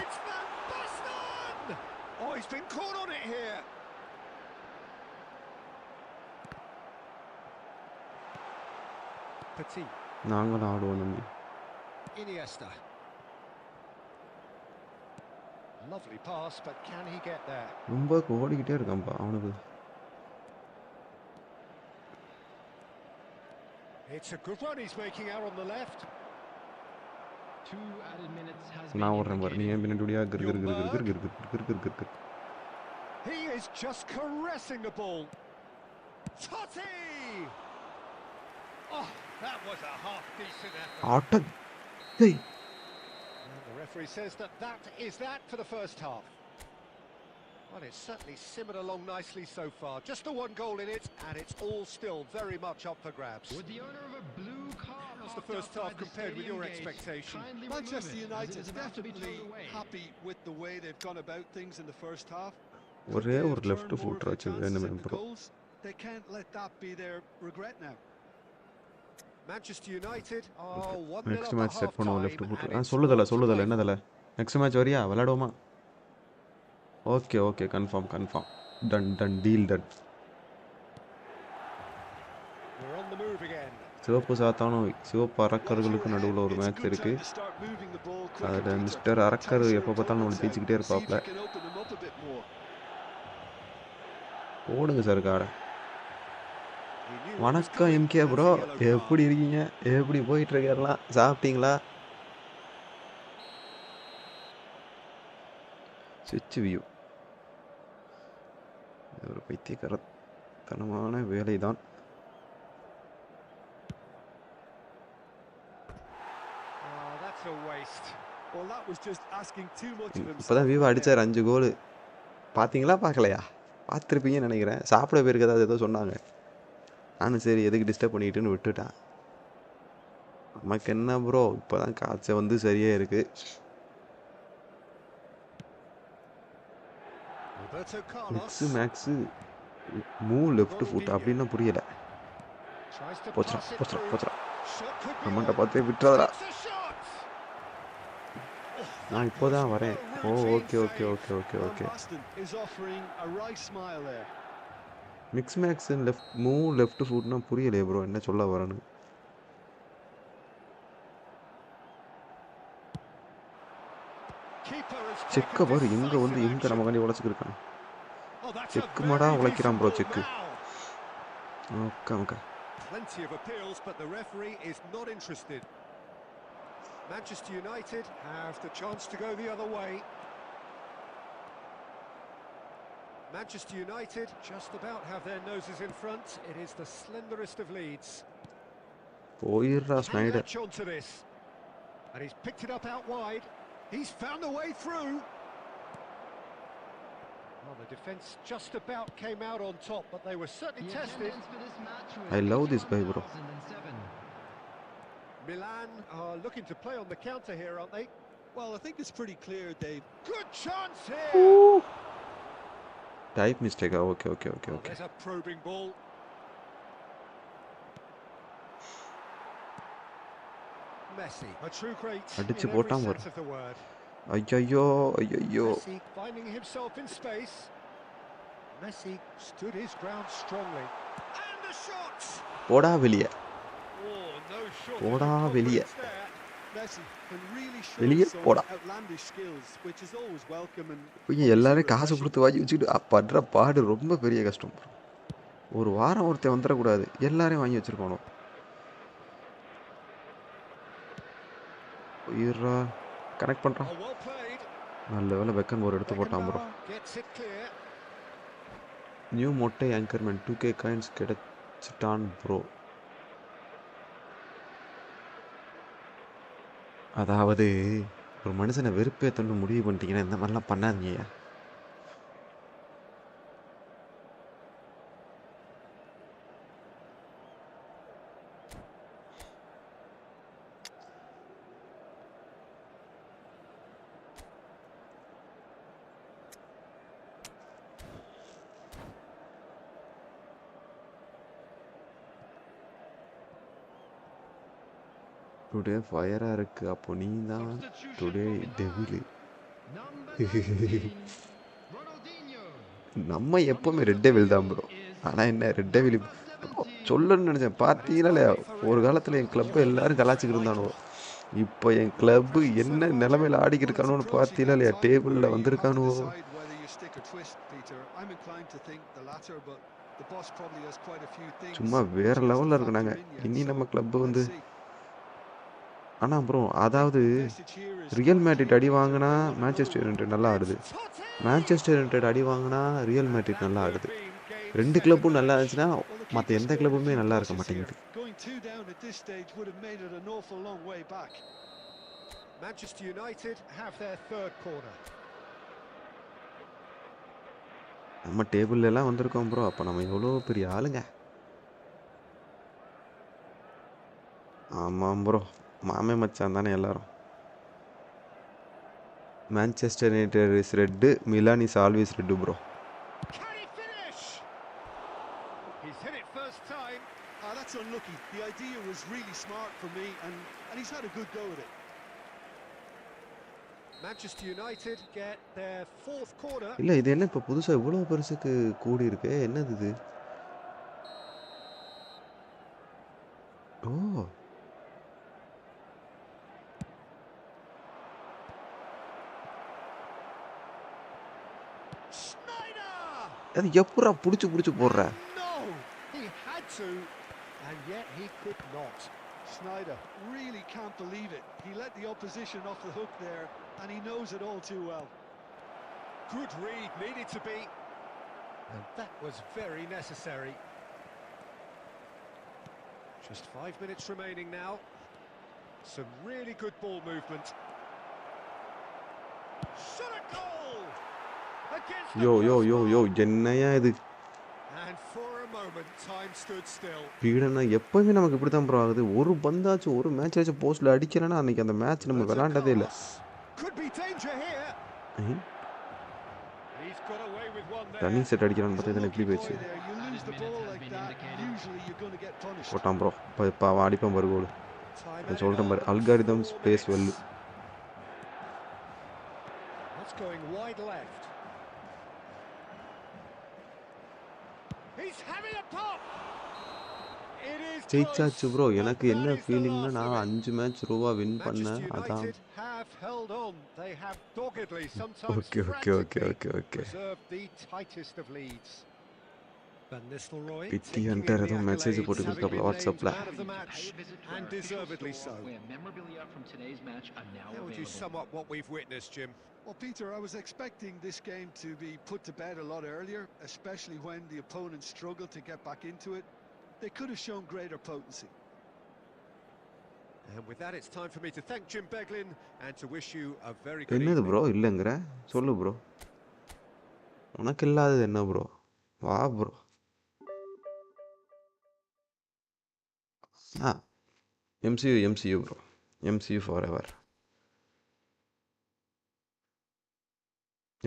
It's Van Basten! Oh, he's been caught on it here. Petit. நாங்க ஆடுவோம் நம்பி. Iniesta. Lovely pass, but can he get there? ரொம்ப ஓடிக்கிட்டே இருக்கான்ப்பா அவனுக்கு. It's a good run he's making out on the left. 2 added minutes has been நான் ஓடுறேன் பாரு நீ ஏன் பின்னாடியா Gir Gir Gir Gir Gir Gir Gir Gir Gir. He is just caressing the ball. Totti! Oh, that was a half decent effort. ஆட்ட டேய். And the referee says that is that for the first half. Well, it's certainly simmered along nicely so far. Just the one goal in it, and it's all still very much up for grabs. With the owner of a blue car, how's the first half compared with your expectation? Manchester United is definitely happy with the way they've gone about things in the first half. ஒரே ஒரு left foot வச்சு வேணுமே bro. They can't let that be their regret now. Manchester United next match set பண்ணுவோம் left foot. சொல்லுதல என்னதல next match வரியா விளையாடுவோமா? Okay confirm done deal done. சிவப்பு சாத்தானும் சிவப்பு அரக்கர்களுக்கு நடுவில் ஒரு மேட்ச் இருக்கு. அதில் மிஸ்டர் அரக்கர் எப்போ பார்த்தாலும் நம்ம பேசிக்கிட்டே இருப்பாப்ல. ஓடுங்க சார் காடை. வணக்கம் எம்கே ப்ரோ, எப்படி இருக்கீங்க? எப்படி போயிட்டு இருக்கலாம்? சாப்பிட்டீங்களா? ஸ்விட்ச் வியூ பைத்தியக்காரத்தனமான வேலைதான். That's a waste. Well, that was just asking too much of himself. இப்போதான் விவோ அடிச்சார் 5 கோல். பார்த்தீங்களா பார்க்கலையா? பார்த்துருப்பீங்கன்னு நினைக்கிறேன். சாப்பிட பேருக்கு ஏதோ சொன்னாங்க. நானும் சரி எதுக்கு டிஸ்டர்ப் பண்ணிட்டுன்னு விட்டுட்டேன். நமக்கு என்ன ப்ரோ, இப்போதான் காய்ச்சல் வந்து சரியா இருக்கு. மேக்ஸு மூவ் லெஃப்ட் ஃபுட் அப்படின்னா புரியல. போச்சுரா நம்மகிட்ட பார்த்தே விட்டுறதா. நான் இப்போதான் வரேன். ஓகே. மேக்ஸ் மூவ் லெஃப்ட் ஃபுட்னா புரியலையே ப்ரோ, என்ன சொல்ல வரேன்னு. செக்க பாரு எங்க வந்து எங்க நம்ம கண்டி உழைச்சிருக்கான். செக்கு மாடா உழைக்கிறான் ப்ரோ செக்கு. Okay. Plenty of appeals, but the referee is not interested. Manchester United have the chance to go the other way. Manchester United just about have their noses in front. It is the slenderest of leads. Poirra Snyder. Onto this. And he's picked it up out wide. He's found a way through. Well, the defence just about came out on top, but they were certainly tested. I love this guy, bro. Milan are looking to play on the counter here, aren't they? Well, I think it's pretty clear, Dave. Good chance here! Ooh. Type mistake. Okay. There's a probing ball. Messi, a true great in every sense of the word. Ayyo. Messi finding himself in space. Messi stood his ground strongly. And the shot! போடா வெளிய. Oh, no shot. போடா வெளிய. Messi can really show வெளிய போடா. outlandish skills, which is always welcome and எல்லாரும் காசு கொடுத்து வாங்கி வச்சுட்டு படுற பாடு ரொம்ப பெரிய கஷ்டம். ஒரு வாரம் ஒருத்தன் வந்துடக்கூடாது, எல்லாரையும் வாங்கி வச்சிருக்கணும். கனெக்ட் பண்றான். நல்ல வேலை வெக்கன் ஒரு எடுத்து போட்டான் ப்ரோ. நியூ மொட்டை ஆங்கர்மேன் 2K காயின்ஸ் கிடைச்சிட்டான் ப்ரோ. அதாவது ஒரு மனுஷனை வெறுப்பேற்றணும்னு முடிவு பண்ணிட்டீங்கன்னா இந்த மாதிரிலாம் பண்ணாதீங்க. டுடே ஃபயரா இருக்கு. அப்போ நீ தான் டுடே டெவில். நம்ம எப்பவுமே ரெட் டெவில் தான் ப்ரோ. ஆனால் என்ன ரெட் டெவில் சொல்லணும்னு நினச்சேன். பார்த்தீங்கன்னா இல்லையா, ஒரு காலத்தில் என் கிளப்பை எல்லாரும் கலாச்சிக்கிட்டு இருந்தானோ, இப்போ என் கிளப்பு என்ன நிலைமையில் ஆடிக்கிட்டு இருக்கானோன்னு பார்த்தீங்களா இல்லையா, டேபிளில் வந்திருக்கானோ. சும்மா வேற லெவலில் இருக்குனாங்க. இனி நம்ம கிளப்பு வந்து ஆனால் ப்ரோ, அதாவது ரியல் மேட்ரிட் அடி வாங்கினா மேன்செஸ்டர் யுனைடெட் நல்லா ஆடுது, மேன்செஸ்டர் யுனைடெட் அடி வாங்கினா ரியல் மேட்ரிட் நல்லா ஆடுது. ரெண்டு கிளப்பும் நல்லா இருந்துச்சுன்னா மற்ற எந்த கிளப்புமே நல்லா இருக்க மாட்டேங்குது. நம்ம டேபிள்ல எல்லாம் வந்திருக்கோம் ப்ரோ. அப்போ நம்ம எவ்வளோ பெரிய ஆளுங்க. ஆமாம் ப்ரோ, மாமே மச்சான் தானே எல்லாரும். Manchester United is red, Milan is always red bro. That's unlucky. The idea was really smart for me and he's had a good go at it. Manchester United get their fourth corner. இல்ல இது என்ன இப்ப புதுசா இவ்வளவு பெருசுக்கு கூடி இருக்கு, என்னது இது? ஓ அது எப்பறா புடிச்சு போடுற? And yet he could not. Snyder really can't believe it. He let the opposition off the hook there and he knows it all too well. Good read, needed to be. And that was very necessary. Just 5 minutes remaining now. Some really good ball movement. Shot a goal! Against the யோ என்னையா இது And for a moment, time stood still. பீடனா எப்பவுமே நமக்கு இப்படி தான் bro ஆகுது. ஒரு பந்தாச்சும் ஒரு மேட்சாச்சும் போஸ்ட்ல அடிக்கிறேன்னா அன்னைக்கு அந்த மேட்ச் நம்ம விளையாண்டதே இல்லை. Could be danger here. He's got away with one there. Running set அடிக்கிறான்னு பார்த்தா இதெல்லாம் எப்படி போயிடுச்சு. போட்டான் ப்ரோ. இப்போ அடிப்பான் பாரு கோல். சொல்கிறேன் பாரு, algorithms place well. That's going wide left. He's having a pop. It is ஜெயிச்சாச்சு ப்ரோ. எனக்கு என்ன ஃபீலிங்னா நான் 5 மேட்ச் ரூவா வின் பண்ணேன். அதான் have held on. They have doggedly, sometimes Okay. preserved the tightest of leads. Van Nistelrooy பித்தி hunter ஏதோ message போட்டு கொடுத்தாப்ல வாட்ஸ்அப்ல. And deservedly so. How would you sum up what we've witnessed, Jim? Well, Peter, I was expecting this game to be put to bed a lot earlier, especially when the opponent struggled to get back into it. They could have shown greater potency. And with that, it's time for me to thank Jim Beglin and to wish you a very good என்னது evening. Bro இல்லைங்கிற சொல்லு bro. உனக்கு இல்லாதது என்ன bro? வா bro. MCU bro. MCU for ever.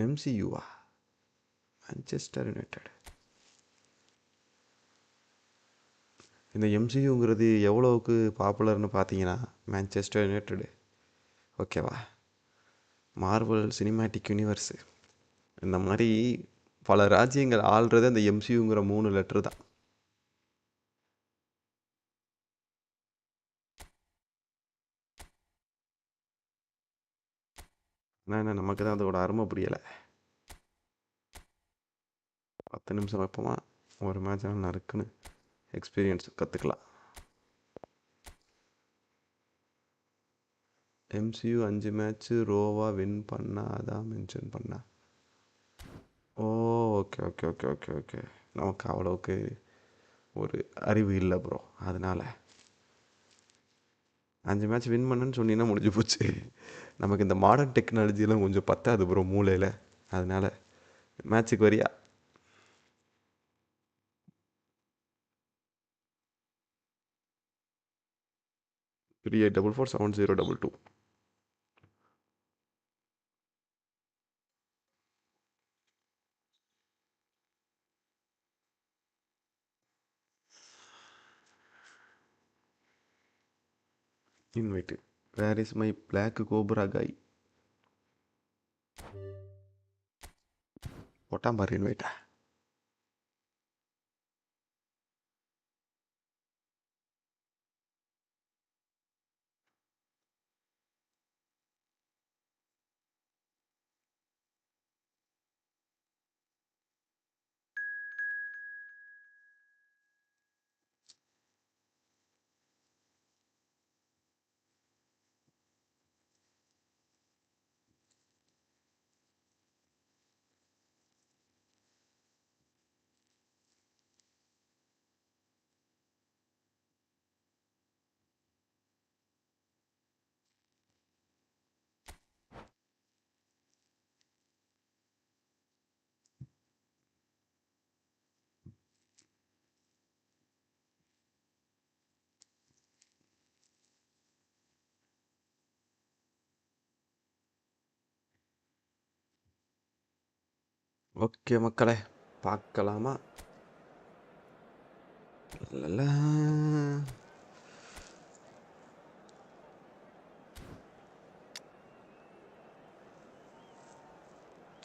MCUவா? Manchester United. இந்த MCUங்கிறது எவ்வளோவுக்கு பாப்புலர்னு பார்த்தீங்கன்னா மான்செஸ்டர் யுனைடெடு ஓகேவா, மார்வல் சினிமேட்டிக் யூனிவர்ஸு இந்த மாதிரி பல ராஜ்யங்கள் ஆள்றது அந்த MCUங்கிற 3 லெட்ரு தான். என்ன நமக்கு தான் அதோட அருமை புரியலை. 10 நிமிஷம் வைப்போமா, ஒரு மேட்ச் நறுக்குன்னு எக்ஸ்பீரியன்ஸ் கற்றுக்கலாம். MCU 5 மேட்ச்சு ரோவா வின் பண்ணா அதான் மென்ஷன் பண்ணா. ஓகே. நமக்கு அவ்வளோக்கு ஒரு அறிவு இல்லை ப்ரோ. அதனால் 5 மேட்ச் வின் பண்ணுன்னு சொன்னீங்கன்னா முடிஞ்சு போச்சு. நமக்கு இந்த மாடர்ன் டெக்னாலஜிலாம் கொஞ்சம் பத்தாது ப்ரோ மூளையில். அதனால் மேட்ச்சுக்கு வரியா? Three 8447022. Invite. Where is my black cobra guy? போட்டான் பாரு இன்வைட்டா. ஓகே மக்களே, பார்க்கலாமா?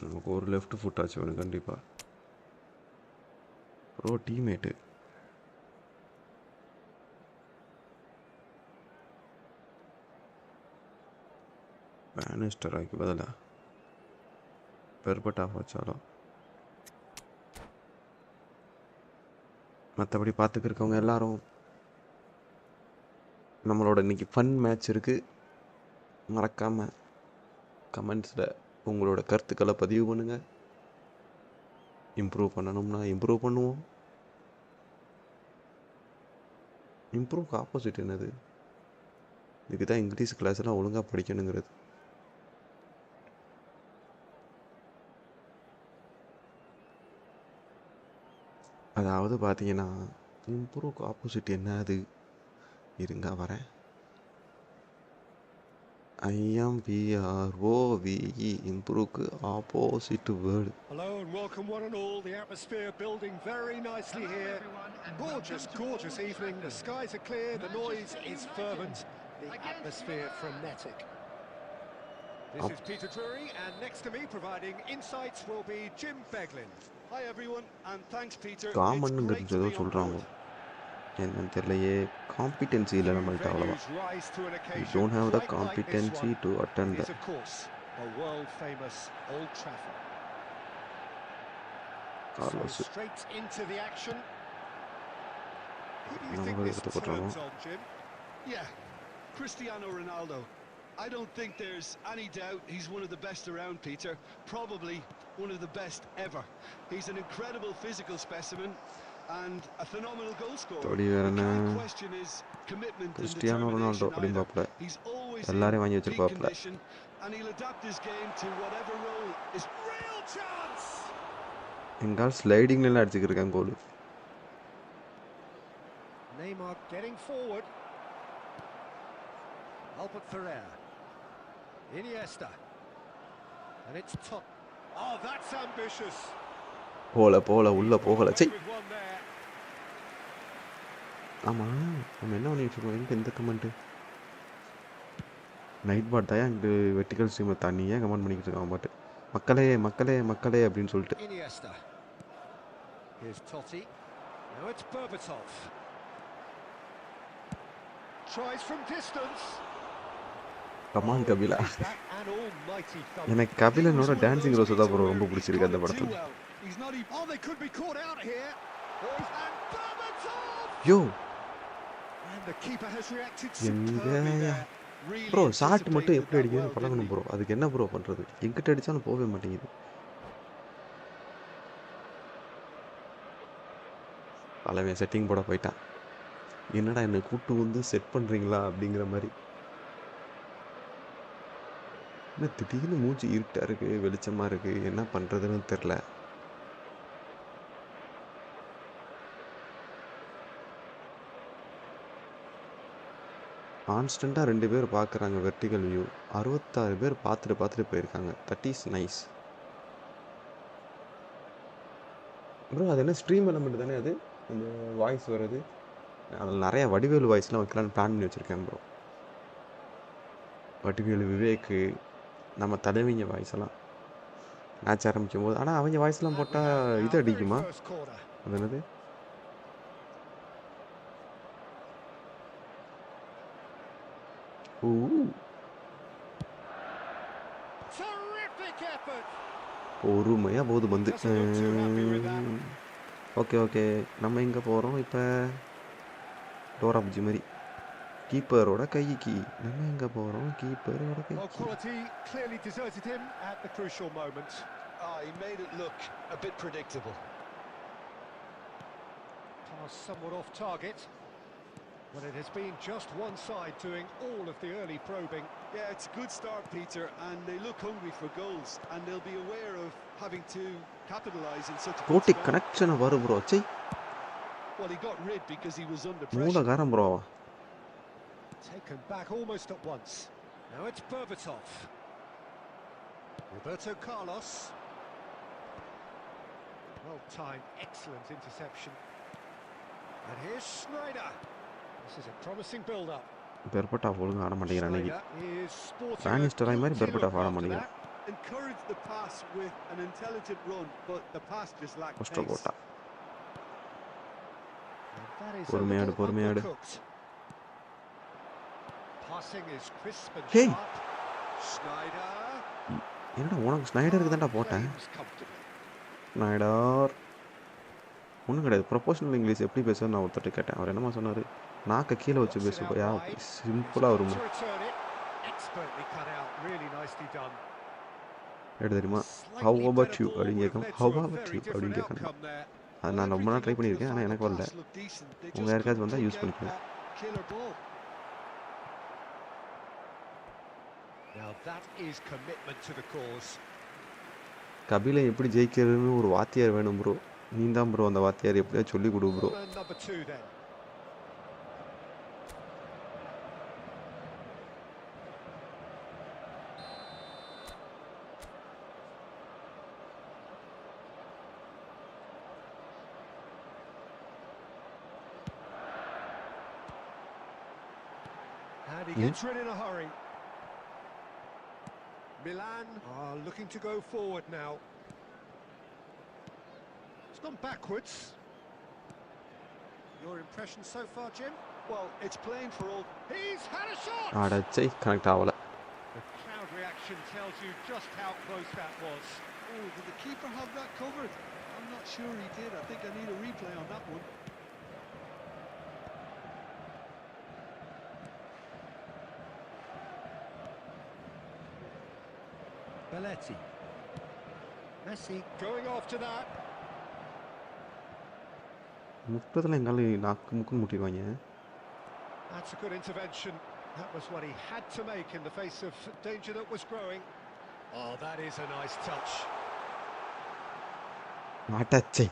நமக்கு ஒரு லெஃப்ட் ஃபுட் ஆச்சு வேணும் கண்டிப்பாக. ப்ரோ டீம்மேட்டு பேனிஸ்டராக்கி பதிலாக பெர்பட் ஆஃப் வச்சாலும். மற்றபடி பார்த்துக்கிருக்கவங்க எல்லாரும் நம்மளோட இன்றைக்கி ஃபன் மேட்ச் இருக்குது. மறக்காமல் கமெண்ட்ஸில் உங்களோட கருத்துக்களை பதிவு பண்ணுங்கள். இம்ப்ரூவ் பண்ணணும்னா இம்ப்ரூவ் பண்ணுவோம். இம்ப்ரூவ்க்கு ஆப்போசிட் என்னது? இதுக்கு தான் இங்கிலீஷ் கிளாஸ்லாம் ஒழுங்காக படிக்கணுங்கிறது. அதாவது பார்த்தீங்கன்னா இம்ப்ரூவ்க்கு ஆப்போசிட் என்ன அது? இருங்க வரேன். IMPROVE இம்ப்ரூவ்க்கு opposite word. Hello and welcome one and all. The atmosphere building very nicely here. Gorgeous evening. The skies are clear, the noise is fervent, the atmosphere frenetic. This is Peter Drury, and next to me providing insights will be Jim Beglin. Hi everyone, and thanks Peter. It's காமன்ங்கிறது great to ஏதோ be on சொல்கிறாங்க. board. என்னன்னு தெரியலையே. Competency இல்லை நம்மள்ட்ட அவ்வளோவா. Rise to an We occasion don't have the quite like this competency one. to attend It is the of course a world famous Old Trafford. Carlos. So straight into the action. Who do you நம்ம think this எடுத்து turns on, Jim? Yeah, Cristiano Ronaldo. I don't think there's any doubt he's one of the best around, Peter. Probably one of the best ever. He's an incredible physical specimen and a phenomenal goal scorer. You can't question his commitment and determination either. He's always in peak condition and he'll adapt his game to whatever role is. Real chance! எங்கால் ஸ்லைடிங்ல அடிச்சிருக்காங்க கோல். Neymar getting forward. Albert Ferrer. Iniesta. And it's top. Oh, that's ambitious. போல உள்ள போகல. சை. ஆமா நம்ம என்ன பண்ணிட்டு இருக்கோம்? எங்க இந்த கமெண்ட் நைட் பாட் தான் இங்க வெர்டிகல் ஸ்ட்ரீம்ல தண்ணியே கமெண்ட் பண்ணிட்டு இருக்கான் பாட்டு. மக்களே அப்படின்னு சொல்லிட்டு. Iniesta. Here's Totti. Now it's Berbatov. Tries from distance. Come on Kapila. எனக்கு கபிலனோட டான்சிங் ரோஸ் தான் ப்ரோ ரொம்ப பிடிச்சிருக்கு அந்த படத்துல. யோ எங்க ப்ரோ ஷாட் மட்டும் எப்படி அடிக்கணும் பழகணும் ப்ரோ. அதுக்கு என்ன ப்ரோ பண்றது? எங்கிட்ட அடிச்சாலும் போகவே மாட்டேங்குது. பலவன் செட்டிங் போட போயிட்டான். என்னடா என்னை கூட்டு வந்து செட் பண்றீங்களா அப்படிங்கிற மாதிரி. என்ன திடீர்னு மூச்சு இருட்டா இருக்கு, வெளிச்சமா இருக்கு, என்ன பண்றதுன்னு தெரியல. கான்ஸ்டண்டா 2 பேர் பார்க்குறாங்க வெர்டிகல் வியூ. 66 பேர் பார்த்துட்டு போயிருக்காங்க. That is nice bro. அது என்ன ஸ்ட்ரீம் எலமெண்ட் தானே அது, அந்த வாய்ஸ் வருது. அதில் நிறைய வடிவேலு வாய்ஸ்லாம் வைக்கலான்னு பிளான் பண்ணி வச்சுருக்கேன் ப்ரோ. வடிவேலு, விவேக்கு, நம்ம தலைவிங்க வாய்ஸ் எல்லாம் மேட்ச் ஆரம்பிக்கும் போது. ஆனால் அவங்க வாய்ஸ்லாம் போட்டால் இது அடிக்குமா? அது என்னது? பொறுமையாக போகுது வந்து. ஓகே நம்ம எங்கே போகிறோம் இப்போ? டோரா புஜி மாதிரி கீப்பரோட கைக்கு. நம்ம எங்கே போகிறோம்? கீப்பரோட கைக்கு. He made it look a bit predictable. Pass somewhat off target. Well, it has been just one side doing all of the early probing. Yeah, it's a good start, Peter, and they look hungry for goals, and they'll be aware of having to capitalise in such a good spell. Connection varu bro. Chai. Well, he got rid because he was under pressure. Moola garam bro. Taken back almost at once. Now it's Berbatov. Roberto Carlos. Well-timed, excellent interception. And here's Schneider. This is a promising build-up. Berbatov ஒழுங்கா ஆட மாட்டேங்கிறான் இன்னைக்கு. ரானிஸ்டர் மாதிரி Berbatov ஆட மாட்டேங்கிறான். Encourage the pass with an intelligent run, but the pass just lacked pace. போட்டா. பொறுமையாடு. Passing is crisp and hey. Sharp. Schneider. என்னடா உனக்கு ஸ்னைடருக்கு தான்டா போட்டேன். ஸ்னைடர் ஒன்றும் கிடையாது. ப்ரொபோஷனல் இங்கிலீஷ் எப்படி பேசுறது நான் ஒருத்தர் கேட்டேன். அவர் என்னமா சொன்னார்? நாக்க கீழே வச்சு பேசுப்பா, சிம்பிளாக வரும். எப்படி தெரியுமா, how Slightly about better you ball அப்படின்னு would have கேட்கணும். led to how a about very you அப்படின்னு different கேட்கணும். outcome there. அது Well, நான் ரொம்ப நாள் everything try up to the பண்ணியிருக்கேன், ஆனால் final எனக்கு வரல. Pass looked decent. They உங்கள் just யாருக்காவது couldn't வந்தால் pick யூஸ் out பண்ணிக்கோங்க. that killer ball. Now that is commitment to the cause. கபிலை எப்படி ஜெயிக்கிறதுன்னு ஒரு வாத்தியார் வேணும் ப்ரோ. நீ தான் ப்ரோ அந்த வாத்தியார், எப்படியா சொல்லி கொடு bro. Corner number 2 then. And he gets rid in a hurry. Milan are looking to go forward now. It's gone backwards. Your impression so far, Jim? Well, it's playing for all. He's had a shot! அடச்சை connect ஆகலை. The crowd reaction tells you just how close that was. Oh, did the keeper have that covered? I'm not sure he did. I think I need a replay on that one. Belletti. Messi going off to that. 30ல் எங்கால நாக்கு முக்குன்னு முட்டிடுவாங்க. That's a good intervention. That was what he had to make in the face of danger that was growing. Oh, that is a nice touch. அடச்சை.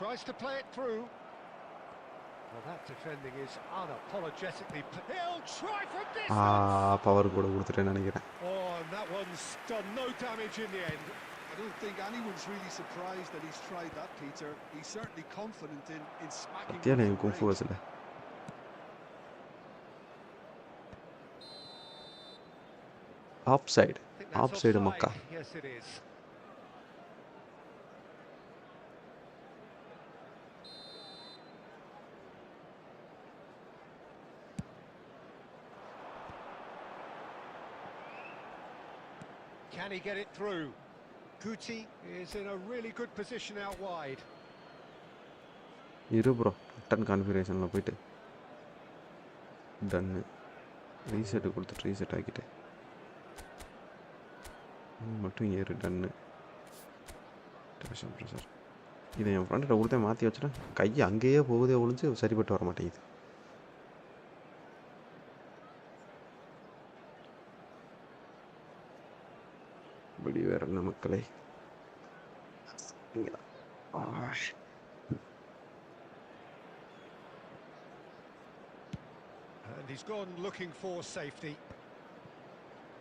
Tries to play it through. Well, that defending is unapologetically. He'll try from distance. Power கூட கொடுத்துட்டேன்னு நினைக்கிறேன். Oh, and that one's done no damage in the end. I don't think anyone's really surprised that he's tried that, Peter. He's certainly confident in smacking. பத்தியால என் kung fu வசல. Offside. Offside மக்கா. Yes, it is. Can he get it through? Guti is in a really good position out wide. இரு bro, return கான்ஃபிகரேஷனில் போயிட்டு டன்னு reset கொடுத்துட்டு reset ஆக்கிட்டேன் மட்டும் ஏறு டன்னு station pressure. இதை என் ஃப்ரெண்ட்டை கொடுத்தே மாற்றி வச்சுட்டேன். கை அங்கேயே போகுதே ஒழிஞ்சு சரிப்பட்டு வர மாட்டேங்குது. இப்படி வேற என்ன மக்களே. And he's gone looking for safety.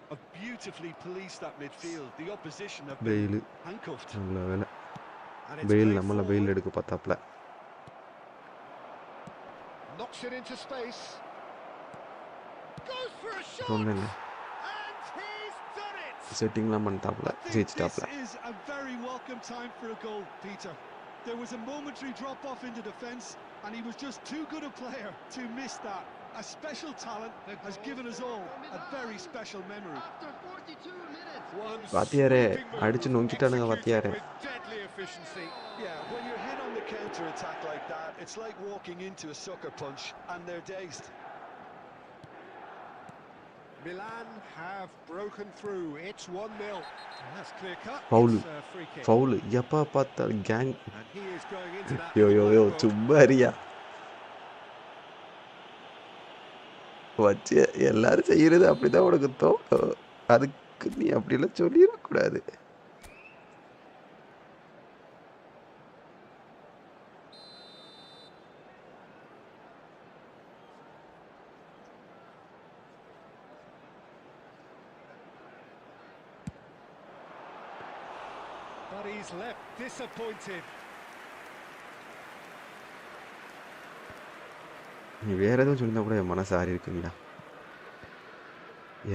Have beautifully policed that midfield. The opposition have been handcuffed. நல்ல வேலை. பெயில் நம்மள பெயில் எடுக்க பார்த்தாப்ல. Knocks it into space. Goes for a shot. சொன்னேன். And he's done it. செட்டிங்லாம் பண்ணிட்டாப்ல, ஜெயிச்சிட்டாப்ல. This is a very welcome time for a goal, Peter. There was a momentary drop off into defence and he was just too good a player to miss that. A special talent has given us all a very special memory. After 42 minutes. Vathiyare அடிச்சு நொங்கிட்டானுங்க Vathiyare. Yeah, when you're hit on the counter attack like that, it's like walking into a sucker punch and they're dazed. Milan have broken through. It's 1-0. That's clear cut. Foul. It's a free kick. Foul. எப்ப பார்த்தா gang. And he is going into that. யோ சும்மா அறியா. வச்சு எல்லாரும் செய்யறது அப்படிதான் உனக்கு தோணும். அதுக்கு நீ அப்படிலாம் சொல்லிடக்கூடாது. But he's left disappointed. நீ வேற எதுவும் சொல்லியிருந்தா கூட என் மனசு ஆறி இருக்குங்கடா.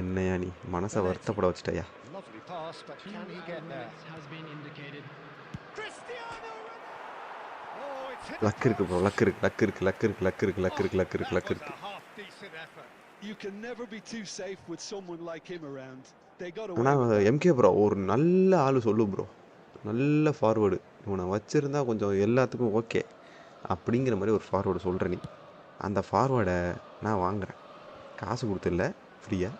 என்னையா நீ மனசை வருத்தப்பட வச்சுட்டயா. Lovely pass, but can he get there? Luck இருக்கு ப்ரோ, லக் இருக்கு. You can never be too safe with someone like him around. They got ஆனா எம்கே ப்ரோ ஒரு நல்ல ஆளு சொல்லு ப்ரோ. நல்ல ஃபார்வர்டு. இவனை வச்சிருந்தா கொஞ்சம் எல்லாத்துக்கும் ஓகே அப்படிங்கிற மாதிரி ஒரு ஃபார்வர்டு சொல்ற நீ. அந்த ஃபார்வர்டை நான் வாங்குறேன். காசு கொடுத்துல ஃப்ரீயா.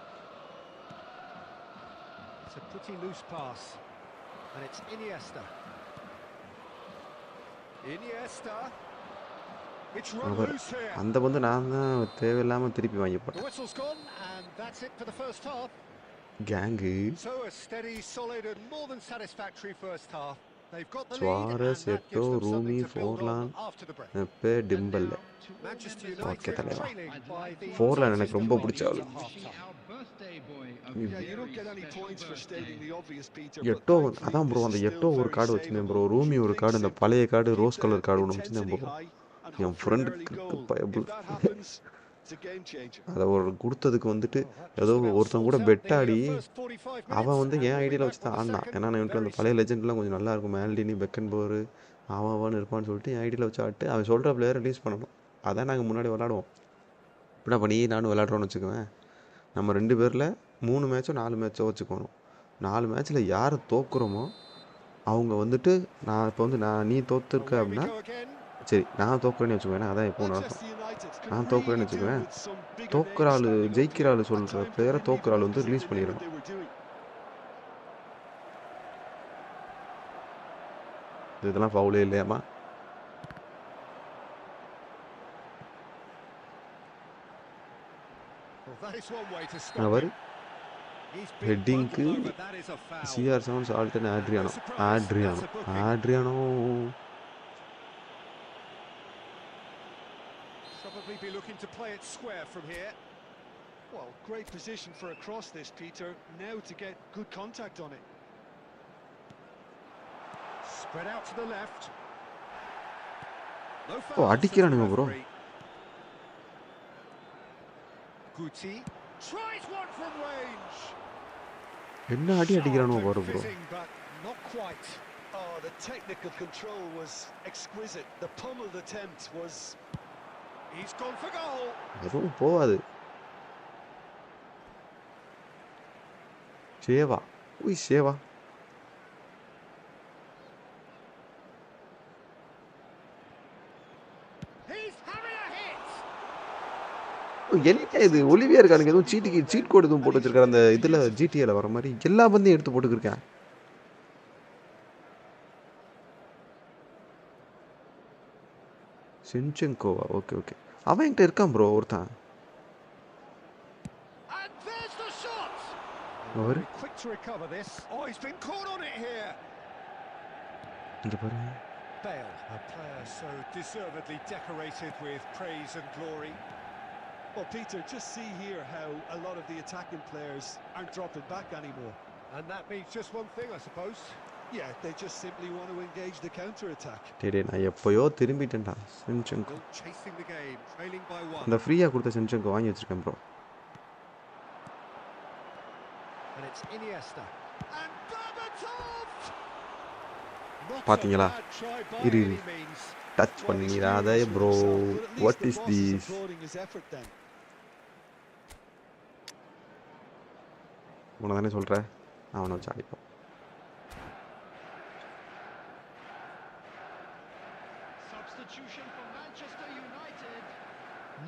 It's a pretty loose pass. And it's Iniesta. Iniesta. It's run our loose here. அந்த வந்து நான் தான் தேவையில்லாமல் திருப்பி வாங்கி The போட்டேன். whistle's gone, and that's it for the first half. Gang So a steady, solid, and more than satisfactory first half. They've got the lead, சுவாரஸ், and that எட்டோ, gives them Rumi, something to build on Forlan, after the break. எப்பே டிம்பல். Manchester okay United தலைவா. trailing by the Forlan எனக்கு results ரொம்ப of the பிடிச்ச ஆள். at half-time. Yeah, you don't get any points for stating the obvious, Peter. எட்டோ But அதான் bro, அந்த this is எட்டோ still ஒரு very card வச்சுருந்தேன் bro. savable. Rumi ஒரு Keep கார்டு, things அந்த simple. பழைய card Keep rose the colour card ஒன்று வச்சுருந்தேன் intensity bro. high and N hope for an early ஃப்ரெண்டுக்கு goal. பயபுள். If that happens, it's a game changer. அதை ஒரு கொடுத்ததுக்கு வந்துட்டு Well, that ஏதோ just about ஒருத்தன் கூட sorts out பெட்டாடி the first 45 அவன் minutes, வந்து and என் we'll be ஐடியாவில் back வச்சு with தான் the ஆடினான். second ஏன்னா எனக்கு அந்த very பழைய soon. லெஜெண்ட்லாம் கொஞ்சம் நல்லா இருக்கும். மேல்டினி, பெக்கன்போரு, அவன் இருப்பான்னு சொல்லிட்டு என் ஐடியாவில் வச்சு ஆட்டு அவன் சொல்கிற பிளேயர் ரிலீஸ் பண்ணணும். அதான் நாங்கள் முன்னாடி விளாடுவோம். இப்படின்னா பண்ணி நானும் விளாட்றோன்னு வச்சுக்குவேன். நம்ம 2 பேரில் 3 மேட்சோ 4 மேட்சோ வச்சுக்கணும். 4 மேட்ச்சில் யார் தோக்குறோமோ அவங்க வந்துட்டு, நான் இப்போ வந்து நீ தோற்றுருக்க Away we அப்படின்னா go again. சரி, நான் தோக்குறேன்னு வச்சுக்குவேன். ஏன்னா அதான் எப்போ நடக்கும். Manchester United can நான் really தோக்குறேன்னு do வச்சுக்குவேன். with some bigger தோக்குற names ஆள் standing up ஜெயிக்கிற here. ஆள் At சொல்கிற times, they பிளேயரை didn't தோக்குற even ஆள் look வந்து as if release they knew what பண்ணிடணும். they were doing. இதெல்லாம் ஃபவுலே இல்லையாம்மா? Well, that is one way to stop அவர் him. He's been ஹெட்டிங்க்கு bundled over. That is a foul. CR7 சால்டன் Adriano No surprise, Adriano that's a booking. Adriano Probably be looking to play it square from here. Well, great position for a cross this, Peter. Now to get good contact on it. Spread out to the left. No ஓ foul, says the அடிக்கிறானுங்க bro. referee. Guti tries one from range. என்ன அடி அடிக்கிறானோ Sharp பாரு and bro. fizzing, but not quite. Oh, the technical control was exquisite. The pummeled attempt was... He's gone for goal. எதுவும் போகாது. சேவா உய் Seva. He's having a hit. என்ன இது Olivia இருக்கானுங்க, எதுவும் சீட் கோடு எதுவும் போட்டு வச்சிருக்காரு அந்த இதில் ஜிடிஏல வர மாதிரி எல்லா பந்தையும் எடுத்து போட்டுக்கிருக்கேன். சின்செங்கோவா? ஓகே ஓகே, அவன் என்கிட்ட இருக்கான் ப்ரோ ஒருத்தன். And there's the shot. Our Very quick to recover this. Oh, he's been caught on it here. இங்கே பாருங்க. Bale, a player so deservedly decorated with praise and glory. Well, Peter, just see here how a lot of the attacking players aren't dropping back anymore. And that means just one thing, I suppose. Yeah, they just simply want to engage the counter-attack. டேடே நான் எப்போயோ திரும்பிட்டேன்டா. சின்செங்கோ Still chasing the game, trailing by one. அந்த ஃப்ரீயாக கொடுத்த சின்செங்கோ வாங்கி வச்சிருக்கேன் bro. And it's Iniesta. And Berbatov! Not a பாத்தீங்களா? bad try by இரு any means. Touch பண்ணிடாதே bro. What is this? உன தானே சொல்கிற, அவனை வச்சு அடிப்போம். Substitution for Manchester United.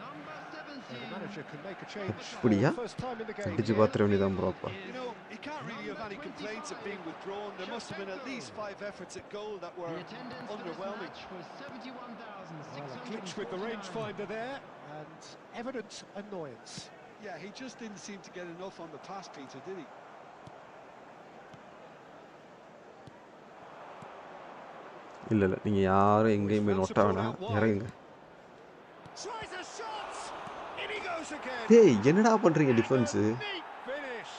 Number The 17. manager can make a change for அப்படியா? the first time in the game. அடிச்சு பார்த்துட வேண்டியதான் ப்ரோ. அப்பா You know, he can't really have any complaints of being withdrawn. There must have been at least 5 efforts at goal that were The attendance for this underwhelming. match was Well, a glitch with the 71,649. rangefinder there, and evident annoyance. Yeah, he just didn't seem to get enough on the pass, Peter, did he? இல்லை இல்லை, நீங்கள் யாரும் எங்கேயுமே நொட்ட வேணாம், இறங்குங்க. Tries a shot. In he goes again. டேய் என்னடா பண்ணுறீங்க defence? Neat finish.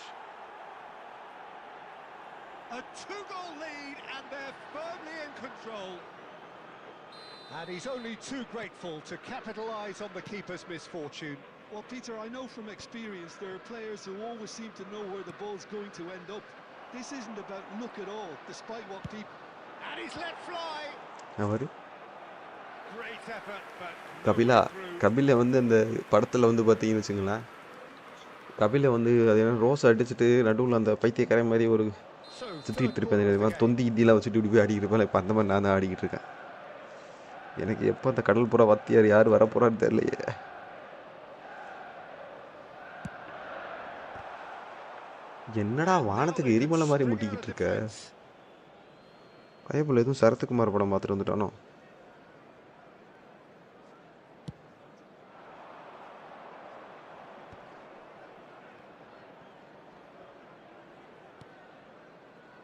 A 2-goal lead, and they're firmly in control. And he's only too grateful to capitalise on the keeper's misfortune. Well, Peter, I know from experience there are players who always seem to know where the ball's going to end up. This isn't about luck at all, despite what people... And he's let fly. அவர் Great effort, but கபிலா, through. கபிலை வந்து அந்த படத்தில் வந்து பார்த்தீங்கன்னு வச்சுங்களேன், கபிலை வந்து அது என்ன ரோஸ் அடிச்சுட்டு நடுவில் அந்த பைத்தியக்கார மாதிரி ஒரு So, சுற்றிட்டு இருப்பேன் தெரியுமா, தொந்தி கித்தியெல்லாம் வச்சுட்டு இப்படி போய் ஆடிக்கிட்டு இருப்பேன். இப்போ அந்த மாதிரி நான் தான் ஆடிக்கிட்டு இருக்கேன். எனக்கு எப்போ அந்த கடல் புறா வத்தியார் யார் வரப்போறான்னு தெரியலையே. என்னடா வானத்துக்கு எரிமலை மாதிரி முட்டிக்கிட்டு இருக்க? பயப்புள்ள எதுவும் சரத்குமார் படம் பார்த்துட்டு வந்துட்டானோ?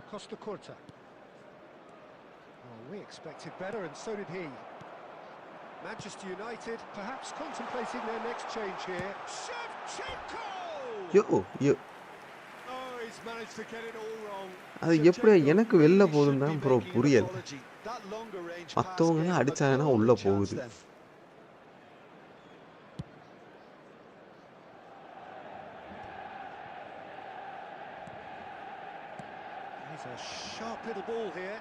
Costa Curta. Oh, we expected better, and so did he. Manchester United perhaps contemplating their next change here. Shevchenko! Yo yo Oh, he's managed to get it all wrong. அது எப்படி எனக்கு வெளில போகுதுன்னு தான் ப்ரோ புரியல. மற்றவங்கலாம் அடிச்சாங்கன்னா உள்ள போகுது. He's a sharp little ball here.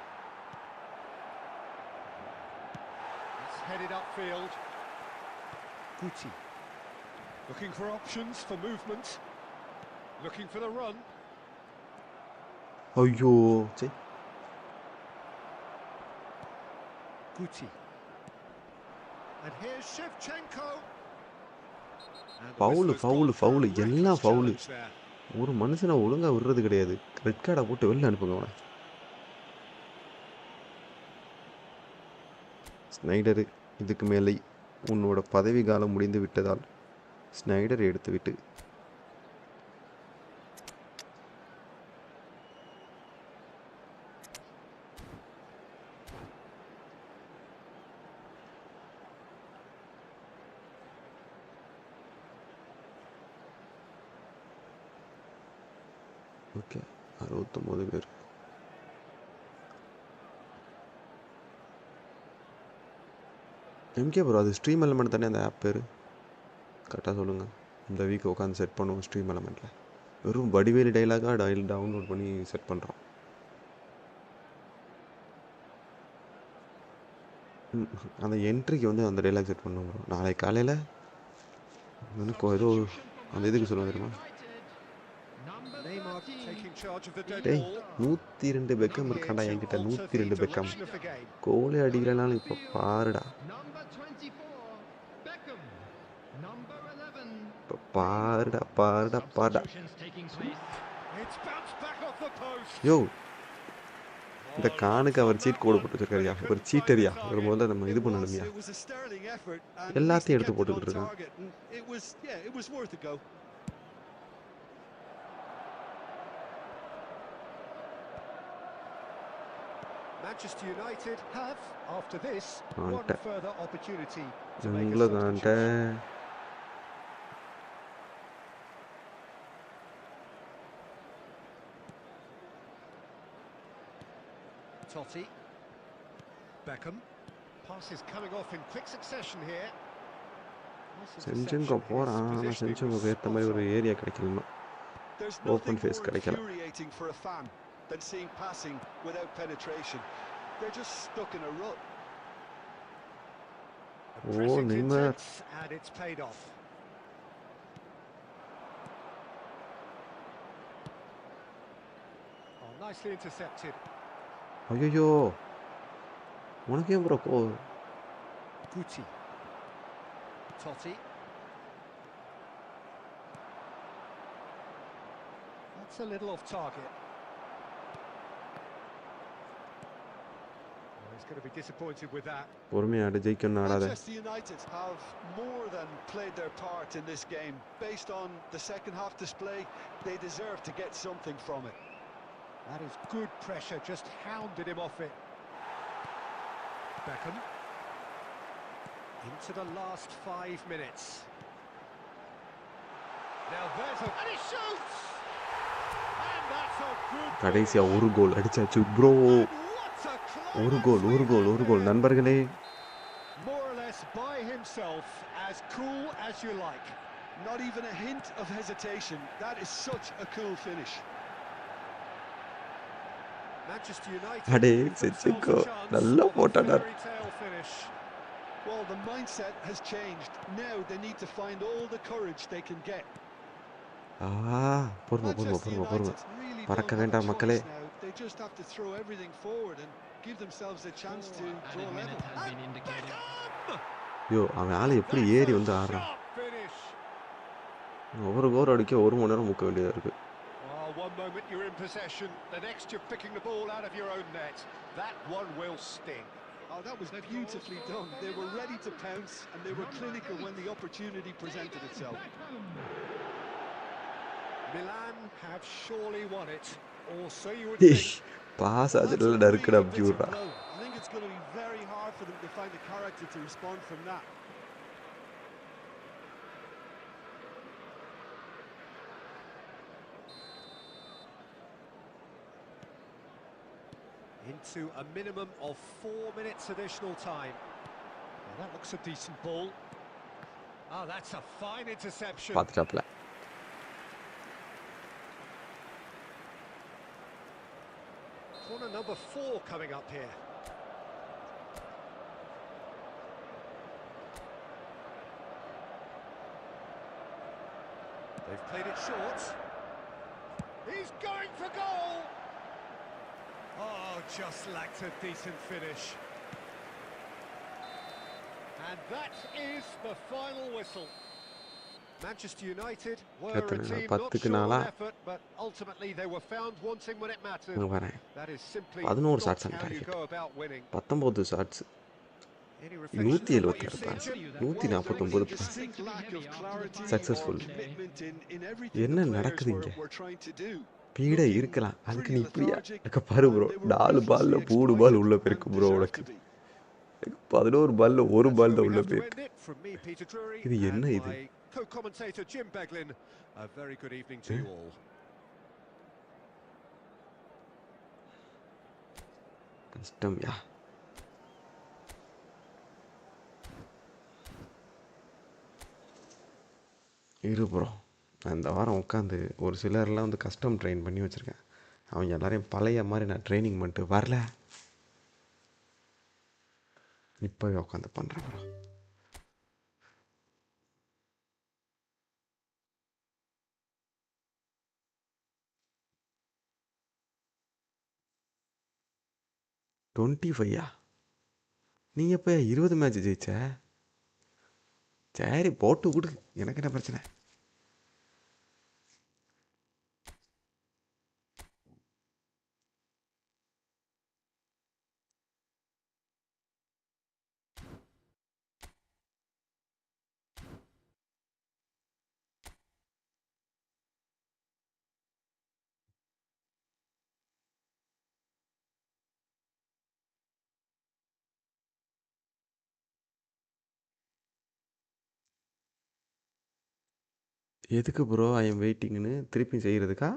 It's headed upfield. Guti looking for options for movement, looking for the run. ஐயோ சே Guti. And here's Shevchenko. Foul எல்லாம் ஃபவுலு. ஒரு மனுஷனை ஒழுங்கா விடுறது கிடையாது. ரெட் கார்டை போட்டு வெளில அனுப்புங்க அவனை. ஸ்னைடரு, இதுக்கு மேலே உன்னோட பதவி காலம் முடிந்து விட்டதால் ஸ்னைடரை எடுத்துவிட்டு ஓகே 69 பேர். எம்கே ப்ரோ, அது ஸ்ட்ரீம் எலமெண்ட் தானே அந்த ஆப் பேர்? கரெக்டாக சொல்லுங்கள். இந்த வீக் உட்காந்து செட் பண்ணுவோம் ஸ்ட்ரீம் எலமெண்ட்டில். வெறும் வடிவேலி டைலாகாக டவுன்லோட் பண்ணி செட் பண்ணுறோம். அந்த என்ட்ரிக்கு வந்து அந்த டைலாக் செட் பண்ணுவோம் ப்ரோ. நாளைக்கு காலையில் எனக்கு ஏதோ அந்த இதுக்கு சொல்லுவாங்க தெரியுமா? டேய் 102 பெக்கம் இருக்காண்டா என்கிட்ட. 102 பெக்கம் கோலே அடிக்கலனாலும் இப்போ பாருடா. இப்போ பாருடா பாருடா பாருடா. யோ இந்த கானுக்கு அவர் சீட் கோடு போட்டு வச்சிருக்காரியா? ஒரு சீட்டரியா? ஒரு முதல்ல நம்ம இது பண்ணணுமியா? எல்லாத்தையும் எடுத்து போட்டுக்கிட்டு இருக்கான். Manchester United have, after this, one further opportunity to make a substitution. Totti, Beckham, passes coming off in quick succession here. செஞ்சங்க போறான். ஆனால் செஞ்சங்க ஏற்ற மாதிரி ஒரு ஏரியா கிடைக்கல. ஓப்பன் ஃபேஸ் கிடைக்கல. Than seeing passing without penetration. They're just stuck in a rut. Oh, Neymar. And it's paid off. Oh, nicely intercepted. ஐயோ உனக்கு ஏன் ப்ரோ போ? Guti. Totti. That's a little off target. He's going to be disappointed with that. பொறுமையாடு, ஜெயிக்கணும் ஆடாத. Manchester United have more than played their part in this game. Based on the second half display, they deserve to get something from it. That is good pressure, just hounded him off it. Beckham. Into the last 5 minutes. Now there's a... And he shoots! And that's a good... கடைசியா ஒரு கோல் அடிச்சாச்சு bro. ஒரு கோல் நண்பர்களே. More or less by himself, as cool as you like. Not even a hint of hesitation. That is such a cool finish. Manchester United. அடே செச்சுக்கோ நல்லா போட்டாடா. Well, the mindset has changed. Now they need to find all the courage they can get. பொறுமை பறக்க வேண்டாம் மக்களே. They just have to throw everything forward and give themselves a chance to draw level. யோ அவன் ஆளு எப்படி ஏறி வந்து ஆடுறான். ஒவ்வொரு கோல் அடிக்க 1 மணி நேரம் முக்க வேண்டியதா இருக்கு. one moment you're in possession, the next you're picking the ball out of your own net. That one will sting. Oh, that was beautifully done. They were ready to pounce and they were clinical when the opportunity presented itself. Milan have surely won it, or so you would ஏய் think. Pass Well, that's அதில் a நறுக்கட really அப்படி bitter விட்றா. blow. I think it's going to be very hard for them to find the character to respond from that. Into a minimum of 4 minutes additional time. Well, that looks a decent ball. Oh, that's a fine interception. பார்த்துட்டாப்ல. Corner number 4 coming up here. They've played it short. He's going for goal! Oh, just lacked a decent finish. And that is the final whistle. Manchester United were a team not short of effort, but ultimately they were found wanting when it mattered. That is simply not how you go about winning. 19 shots Any reflections on what you've 176 seen, Jim? 149 Distinct lack of clarity Successful. or commitment in everything என்ன the players நடக்குது இங்க? were trying to do. பீடை இருக்கலாம், அதுக்கு நீ இப்படியா பாரு bro. 4 பால்ல 3 பால் உள்ள போயிருக்கு ப்ரோ. உனக்கு 11 பால்ல 1 பால் தான் உள்ள போயிருக்கு. இது என்ன இது? Co-commentator Jim Beglin, a very good evening to you all. கஷ்டம் யா. இரு ப்ரோ, நான் இந்த வாரம் உட்காந்து ஒரு சிலர்லாம் வந்து கஸ்டம் ட்ரெயின் பண்ணி வச்சுருக்கேன். அவங்க எல்லாரையும் பழைய மாதிரி நான் ட்ரைனிங் பண்ணிட்டு வரல, இப்போவே உட்காந்து பண்ணுறேன் ப்ரோ. $25 நீ எப்போ 20 மேட்ச் ஜெயிச்ச? சரி போட்டு கொடு, எனக்கு என்ன பிரச்சனை. எதுக்கு ப்ரோ ஐ எம் வெயிட்டிங்னு திருப்பி செய்கிறதுக்கா?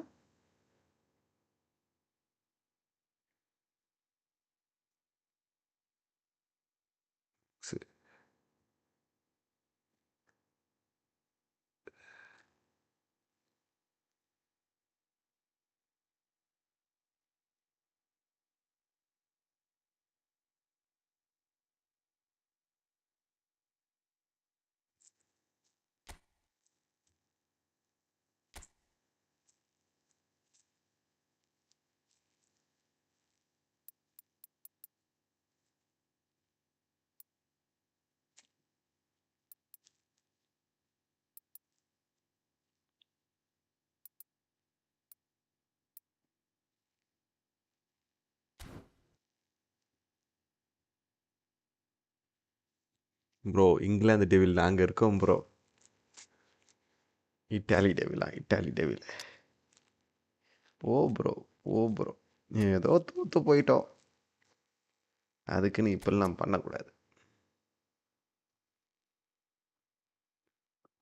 ப்ரோ இங்கிலாந்து டெவில் நாங்கள் இருக்கோம் ப்ரோ. இட்டாலி டெவிலா? இட்டாலி டெவில் ஓ ப்ரோ ஏதோ தூத்து போயிட்டோம், அதுக்குன்னு இப்பெல்லாம் பண்ணக்கூடாது.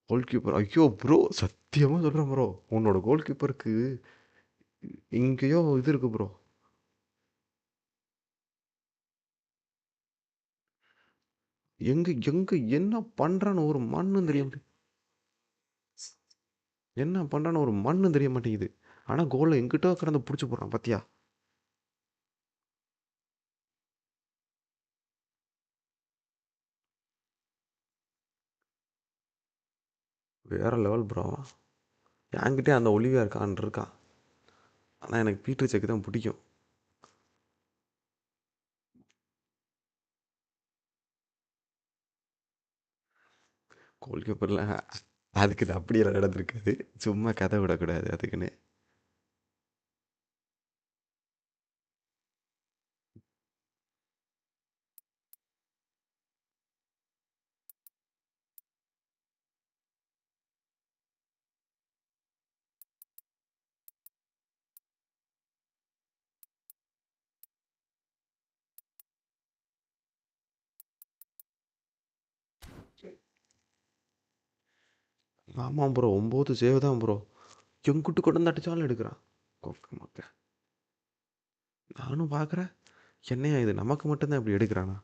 கோல் கீப்பர், ஐயோ ப்ரோ சத்தியமாக சொல்கிறேன் ப்ரோ, உன்னோட கோல் கீப்பருக்கு இங்கேயோ இது இருக்கு ப்ரோ. எங்க எங்க என்ன பண்ணுறான்னு ஒரு மண்ணும் தெரிய மாட்டேங்குது. என்ன பண்ணுறான்னு ஒரு மண்ணும் தெரிய மாட்டேங்குது. ஆனால் கோலை எங்கிட்ட கிடந்து பிடிச்சி போடுறான் பார்த்தியா? வேறு லெவல் ப்ரோ. என்கிட்டே அந்த ஒலிவியா இருக்கான். ஆனால் எனக்கு பீட்டர் செக்கு தான் பிடிக்கும். கோல் கீப்பரில் அதுக்கு இது அப்படியெல்லாம் நடந்திருக்காது, சும்மா கதை விடக்கூடாது அதுக்குன்னு. ஆமாம் ப்ரோ, 9 சேவ் தான் ப்ரோ. எங்குட்டு கொண்டு வந்து அடிச்சாலும் எடுக்கிறான். கொக்க மக்க. நானும் பார்க்குறேன், என்னையா இது நமக்கு மட்டும்தான் இப்படி எடுக்கிறானா?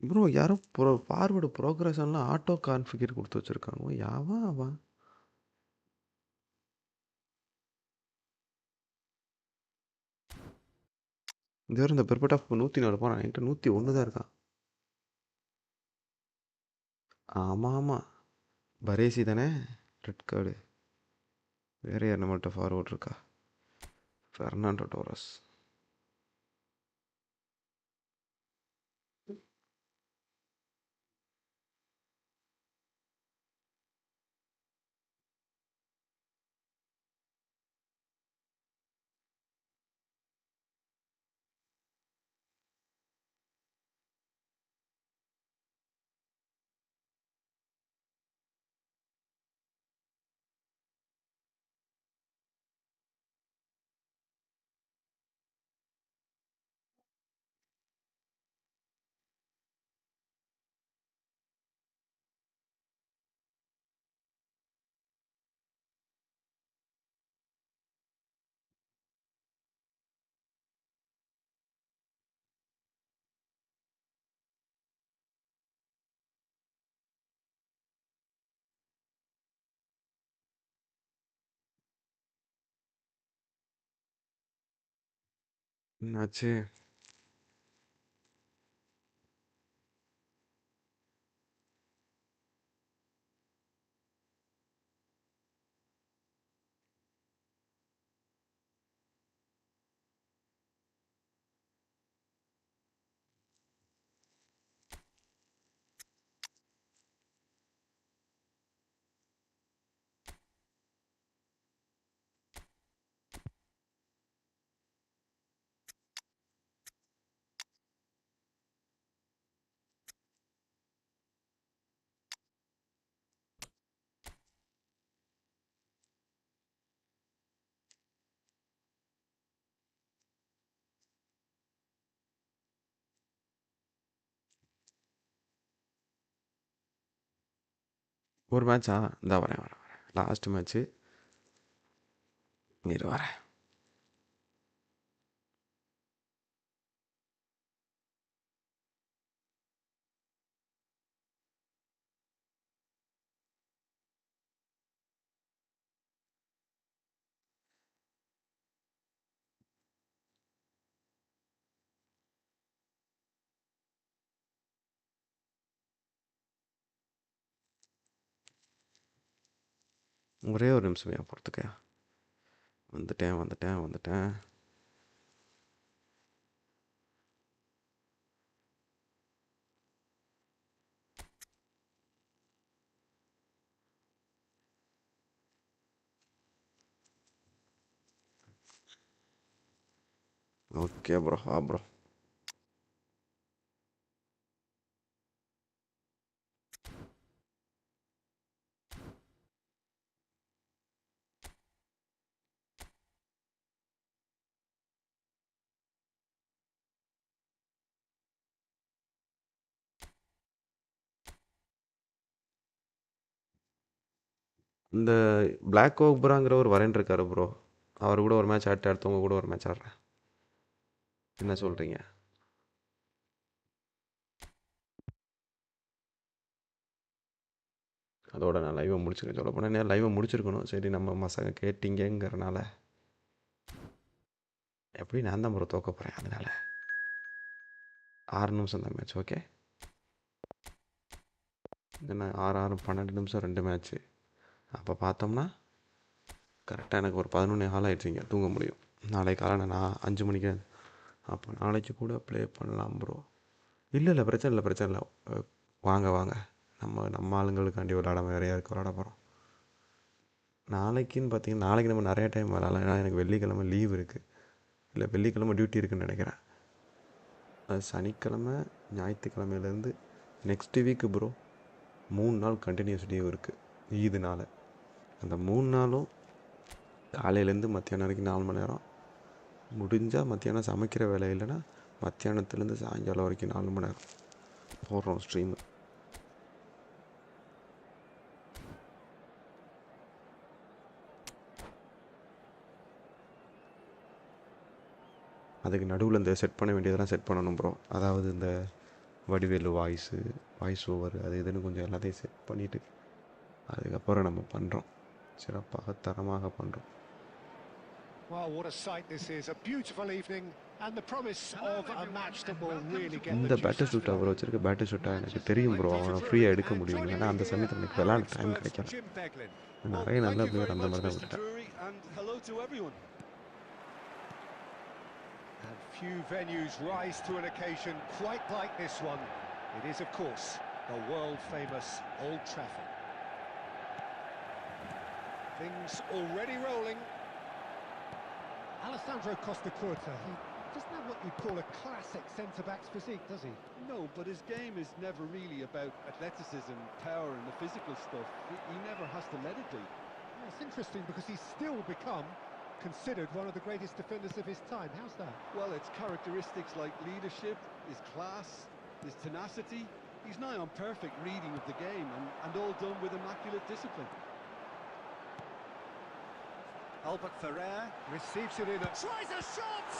ப்ரோ யாரோ ஃபார்வர்டு ப்ரோக்ரஷன்லாம் ஆட்டோ கான்ஃபிகர் கொடுத்து வச்சுருக்காங்க. யாவன் அவன்? இந்த வேறு இந்த பெர்பெக்ட் ஆஃப் 104 போகிறான். என்கிட்ட 101 தான் இருக்கான். ஆமாம் ஆமாம், பரேசி தானே ரெட் கார்டு. வேறு யார் நம்மள்கிட்ட ஃபார்வர்ட் இருக்கா? Fernando Taurus. என்னாச்சு? ஒரு மேட்சா? இந்தா வரேன் வரேன் வரேன். Last match. இரு வரேன். ஒரே ஒரு நிமிஷம் ஏன் பொறுத்துக்கயா. வந்துட்டேன் வந்துட்டேன் வந்துட்டேன். Okay bro, bro. இந்த பிளாக் ஓப்ராங்கிறவர் வரேன் இருக்காரு ப்ரோ. அவர் கூட ஒரு மேட்ச் ஆட்டு, அடுத்தவங்க கூட ஒரு மேட்ச் ஆடுறேன். என்ன சொல்கிறீங்க? அதோட நான் லைவை முடிச்சிருக்கேன். சொல்ல போனால் லைவை முடிச்சிருக்கணும். சரி, நம்ம மசங்க கேட்டிங்கங்கிறனால எப்படி நான் தான் ப்ரோ தோக்க போகிறேன். அதனால் 6 நிமிஷம் தான் மேட்ச். ஓகே, என்ன 6 6 12 நிமிஷம் 2 மேட்ச்சு. அப்போ பார்த்தோம்னா கரெக்டாக எனக்கு ஒரு 11 ஹால் ஆகிடுச்சிங்க, தூங்க முடியும். நாளைக்கு காலையில் நான் 5 மணிக்கு. அப்போ நாளைக்கு கூட ப்ளே பண்ணலாம் ப்ரோ. இல்லை இல்லை, பிரச்சனை இல்லை பிரச்சனை இல்லை. வாங்க வாங்க, நம்ம ஆளுங்களுக்காண்டி விளாடாமல் வேறு யாருக்கு விளாட போகிறோம். நாளைக்குன்னு பார்த்தீங்கன்னா, நாளைக்கு நம்ம நிறைய டைம் விளாட்லாம். ஏன்னா எனக்கு வெள்ளிக்கிழமை லீவ் இருக்குது. இல்லை, வெள்ளிக்கிழமை டியூட்டி இருக்குதுன்னு நினைக்கிறேன். அது சனிக்கிழமை ஞாயிற்றுக்கிழமையிலேருந்து நெக்ஸ்ட் வீக்கு ப்ரோ. 3 நாள் கண்டினியூஸ் லீவ் இருக்குது ஈதுனால. அந்த 3 நாளும் காலையிலேருந்து மத்தியானம் வரைக்கும் 4 மணி நேரம், முடிஞ்சால் மத்தியானம் சமைக்கிற வேலை இல்லைன்னா மத்தியானத்துலேருந்து சாயங்காலம் வரைக்கும் 4 மணி நேரம் போடுறோம் ஸ்ட்ரீமு. அதுக்கு நடுவில் இந்த செட் பண்ண வேண்டியதெல்லாம் செட் பண்ணணும் ப்ரோ. அதாவது இந்த வடிவேலு வாய்ஸ் ஓவர் அது இதுன்னு கொஞ்சம் எல்லாத்தையும் செட் பண்ணிவிட்டு அதுக்கப்புறம் நம்ம பண்ணுறோம், சிறப்பாக தரமாக பண்ணுறோம். Well, what a sight this is. A beautiful evening and the promise of a match that will really get இந்த the பேட்டர் juices ஷூட் அவர் flowing. வச்சிருக்க பேட்டர் ஷூட்டாக எனக்கு தெரியும் ப்ரோ. அவனை ஃப்ரீயாக எடுக்க முடியும், ஏன்னா அந்த சமயத்தில் எனக்கு விளையாட டைம் கிடைக்கல. நிறைய நல்ல பிளேயர் அந்த மாதிரி தான் விட்டேன். and hello to everyone. And few venues rise to an occasion quite like this one. It is, of course, the world-famous Old Trafford. Things already rolling. Alessandro Costa Curta, he doesn't have what you'd call a classic centre-back's physique, does he? No, but his game is never really about athleticism, power and the physical stuff. He never has to let it be. Yeah, it's interesting because he's still become considered one of the greatest defenders of his time. How's that? Well, it's characteristics like leadership, his class, his tenacity. He's nigh on perfect reading of the game and all done with immaculate discipline. Albert Ferrer receives it in and tries a shot!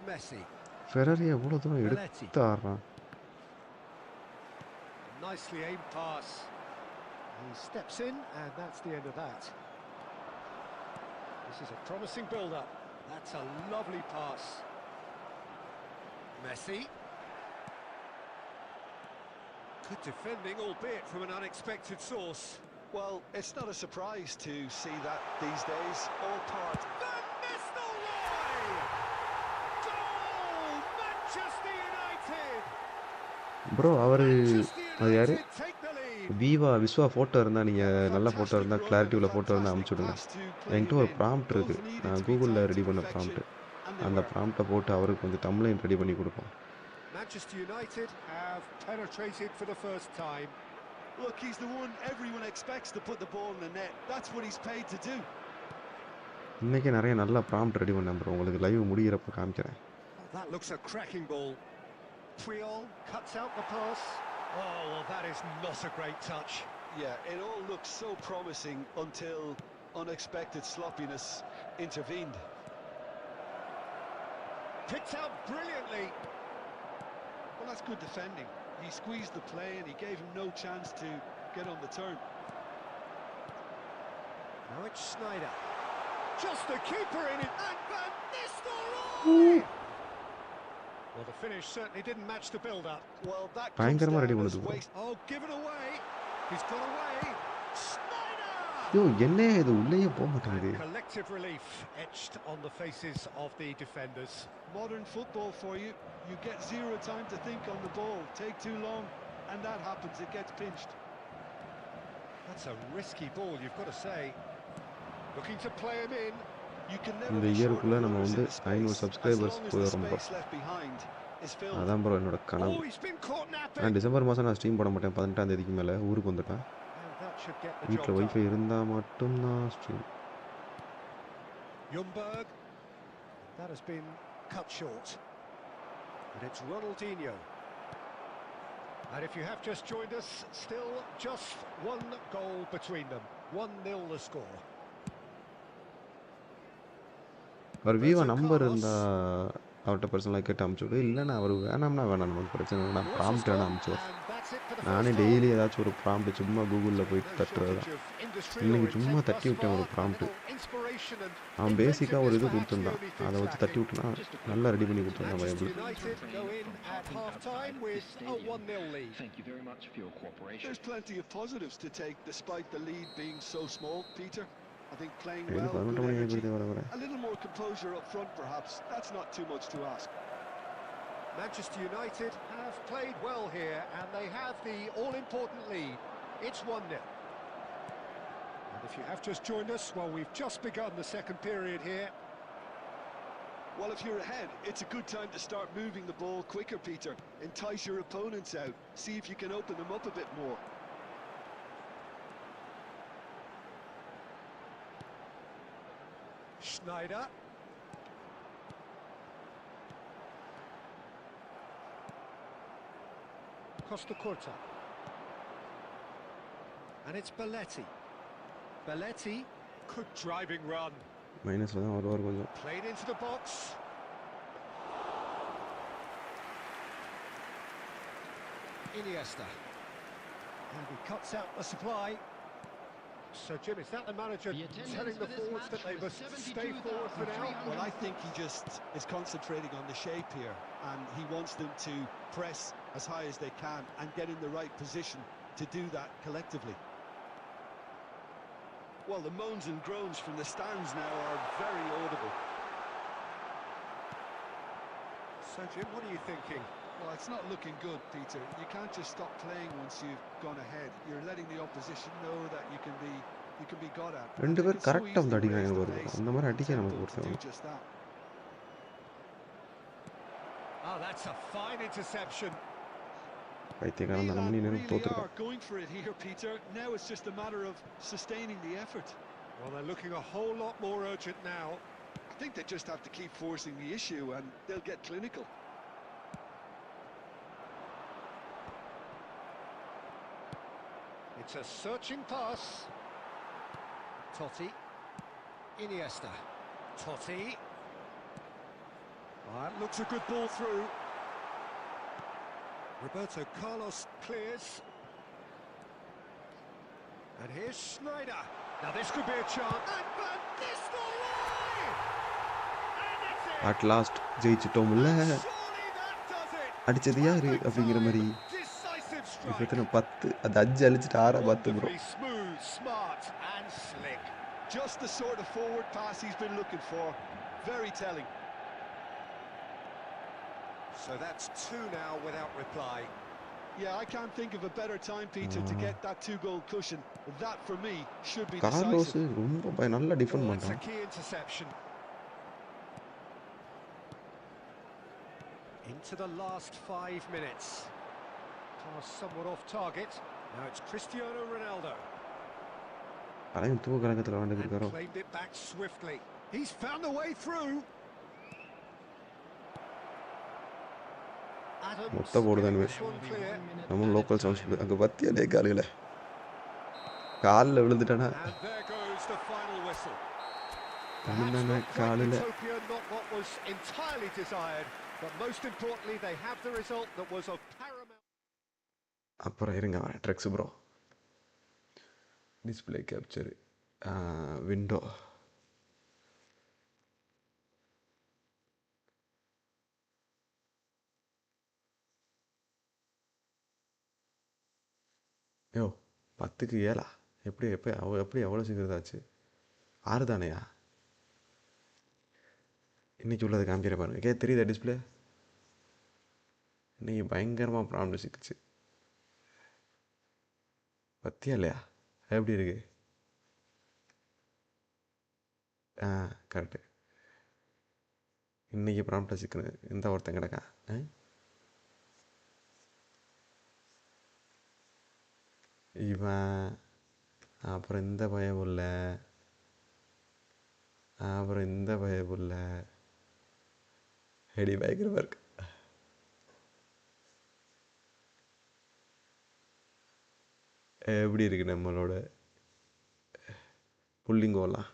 Messi. ஃபெரரி எவ்வளோ தூரம் எடுத்து ஆடுறான். Nicely aimed pass. He steps in and that's the end of that. This is a promising build-up. That's a lovely pass. Messi. Good defending, albeit from an unexpected source. Well, it's not a surprise to see that these days. All part. Van Nistelrooy! Goal! Manchester United! Bro அவர் Manchester அது யார்? United take the lead. Viswa photo இருந்தால் நீங்கள் நல்ல photo இருந்தால் கிளாரிட்டியில் photo இருந்தால் அனுப்பிச்சுடுங்க. என்கிட்ட ஒரு ப்ராம்ப்ட் இருக்குது, நான் கூகுளில் ரெடி பண்ண ப்ராம்ப்ட். அந்த ப்ராம்ப்டை போட்டு அவருக்கு கொஞ்சம் தம்ப்லைன் ரெடி பண்ணி கொடுப்போம். Manchester United have penetrated for the first time. Look, he's the one everyone expects to put the ball in the net. That's what he's paid to do. இன்றைக்கி நிறைய நல்ல ப்ராம்ப்ட் ரெடி பண்ணேன் bro, உங்களுக்கு live முடிகிறப்ப காமிக்கிறேன். That looks a cracking ball. Puyol cuts out the pass. Oh, well, that is not a great touch. Yeah, it all looks so promising until unexpected sloppiness intervened. Picked out brilliantly. Well, that's good defending. He squeezed the play and he gave him no chance to get on the turn. Now it's Sneijder. Just the keeper in it. And Van Nistelrooy! Well, the finish certainly didn't match the build-up. Well, that comes பயங்கரமாக ready down as பண்ணுது. waste. Oh, given away. He's got away. Sneijder! ஐயோ என்ன இது உள்ளேயே போக மாட்டேங்குது. Collective relief etched on the faces of the defenders. Modern football for you. You get zero time to think on the ball. Take too long, and that happens. It gets pinched. That's a risky ball, you've got to say. Looking to play him in. You can never இந்த be sure இயருக்குள்ளே who நம்ம is வந்து in the space. 500 As subscribers long as the போயிடும் bro. space left behind is filled. அதான் bro என்னோட கனவு. Oh, he's been caught napping. நான் December மாதம் நான் ஸ்ட்ரீம் போட மாட்டேன், 18ஆம் தேதிக்கு மேலே ஊருக்கு வந்துட்டேன். And that should get the வீட்டில் job ஒய்ஃபை done. இருந்தால் மட்டும்தான் stream. Ljungberg. That has been cut short. And it's Ronaldinho. And if you have just joined us, still just one goal between them. 1-0 the score. அவர் Vivo number இருந்தால் அவர்கிட்ட பர்சனலாக கேட்டு அனுப்பிச்சுடு, இல்லைன்னா அவர் வேணாம்னா வேணாம், நமக்கு பிரச்சனை இல்லை. நான் ப்ராம்ப்ட் வேணால் அனுப்பிச்சுடுறேன். And that's it for the நானே first டெய்லி goal. ஏதாச்சும் ஒரு ப்ராம்ப்ட் சும்மா கூகுளில் போயிட்டு No தட்டுறது shortage தான். of industry இன்னைக்கு or சும்மா intent தட்டி thus விட்டேன் ஒரு far, prompt. a little inspiration and அவன் பேசிக்காக ஒரு இது inventiveness கொடுத்துருந்தான், perhaps the அதை only வச்சு thing தட்டி விட்டுனா நல்லா ரெடி பண்ணி கொடுத்துருந்தான் Manchester Bible. United go in at half-time with a 1-0 lead. Thank you very much for your cooperation. There's plenty of positives to take despite the lead being so small, Peter. I think playing இது well, 18 good மணி energy, ஆகிடுது வர வர. a little more composure up front perhaps. That's not too much to ask. Manchester United have played well here and they have the all-important lead. It's 1-0. And if you have just joined us, well, we've just begun the second period here. Well, if you're ahead, it's a good time to start moving the ball quicker, Peter. Entice your opponents out. See if you can open them up a bit more. Schneider. Costa Curta. And it's Belletti. Belletti. Good driving run. மைனஸில் தான் வருவார் கொஞ்சம். Played into the box. Iniesta. And he cuts out the supply. So, Jim, is that the manager telling the forwards that they must stay forward for now? Well, I think he just is concentrating on the shape here, and he wants them to press as high as they can and get in the right position to do that collectively. Well, the moans and groans from the stands now are very audible. So, Jim, what are you thinking? Well, it's not looking good, Peter. You can't just stop playing once you've gone ahead. You're letting the opposition know that you can be got at. ரெண்டு பேர் கரெக்டாக வந்து அடிக்கிறாங்க பாருங்க. அந்த மாதிரி அடிக்க நமக்கு பொறுத்தவரை. Oh, that's a fine interception. பைத்தியக்காரன் தான் மணி நேரம் தோத்துருக்கான். Going for it here, Peter. Now it's just a matter of sustaining the effort. Well, they're looking a whole lot more urgent now. I think they just have to keep forcing the issue and they'll get clinical. It's a searching pass. Totti. Iniesta. Totti. That looks a good ball through. Roberto Carlos clears. And here's Schneider. Now this could be a chance. And Van Nistelrooy! And it's in! At last ஜெயிச்சிட்டோம்ல. Surely that does it! அடிச்சது யாரு அப்படிங்கிற மாதிரி. Decisive strike. இப்போத்தனை 10 அது 5 அழிச்சிட்டு 6 10 bro. Wonderfully smooth, smart and slick. Just the sort of forward pass he's been looking for. Very telling. So that's 2 now without reply. Yeah, I can't think of a better time, Peter, to get that 2-goal cushion. That, for me, should be Carlos decisive. ரொம்ப நல்லா defend Well, that's a பண்றான். key interception. Into the last 5 minutes. Pass somewhat off target. Now it's Cristiano Ronaldo. அலையும் தூக்க கலக்கத்தில் And விளாண்டுருக்காரோ. claimed it back swiftly. He's found a way through. Adams மொத்த போடுதான் getting this one clear. நம்ம local songs அங்கே பத்தியாலே காலையில் காலில் விழுந்துட்டானா And there goes the final whistle. Perhaps விழுந்தாங்க not quite காலில். utopia, not what was entirely desired, but most importantly, they have the result that was of paramount. அப்புறம் இருங்க வரேன் drugs bro. Display capture window யோ 10க்கு 7 எப்படி எவ்வளோ சீக்கிரம் ஆச்சு? 6 தானேயா? இன்னைக்கு உள்ளது காமிக்கிற பாருங்க. தெரியுதா டிஸ்பிளே? இன்னைக்கு பயங்கரமாக ப்ராப்ளம் சிக்கிச்சு. பத்தியா இல்லையா? எப்படி இருக்கு? கரெக்டு. இன்னைக்கு ப்ராம்ப்டாக சிக்கணும் இந்த ஒருத்தன் கிடக்கா. இவன் அப்புறம் இந்த பயமுள்ள ஹெடி பயங்கரமாக இருக்கு. எப்படி இருக்கு நம்மளோட புள்ளிங்கோலாம்?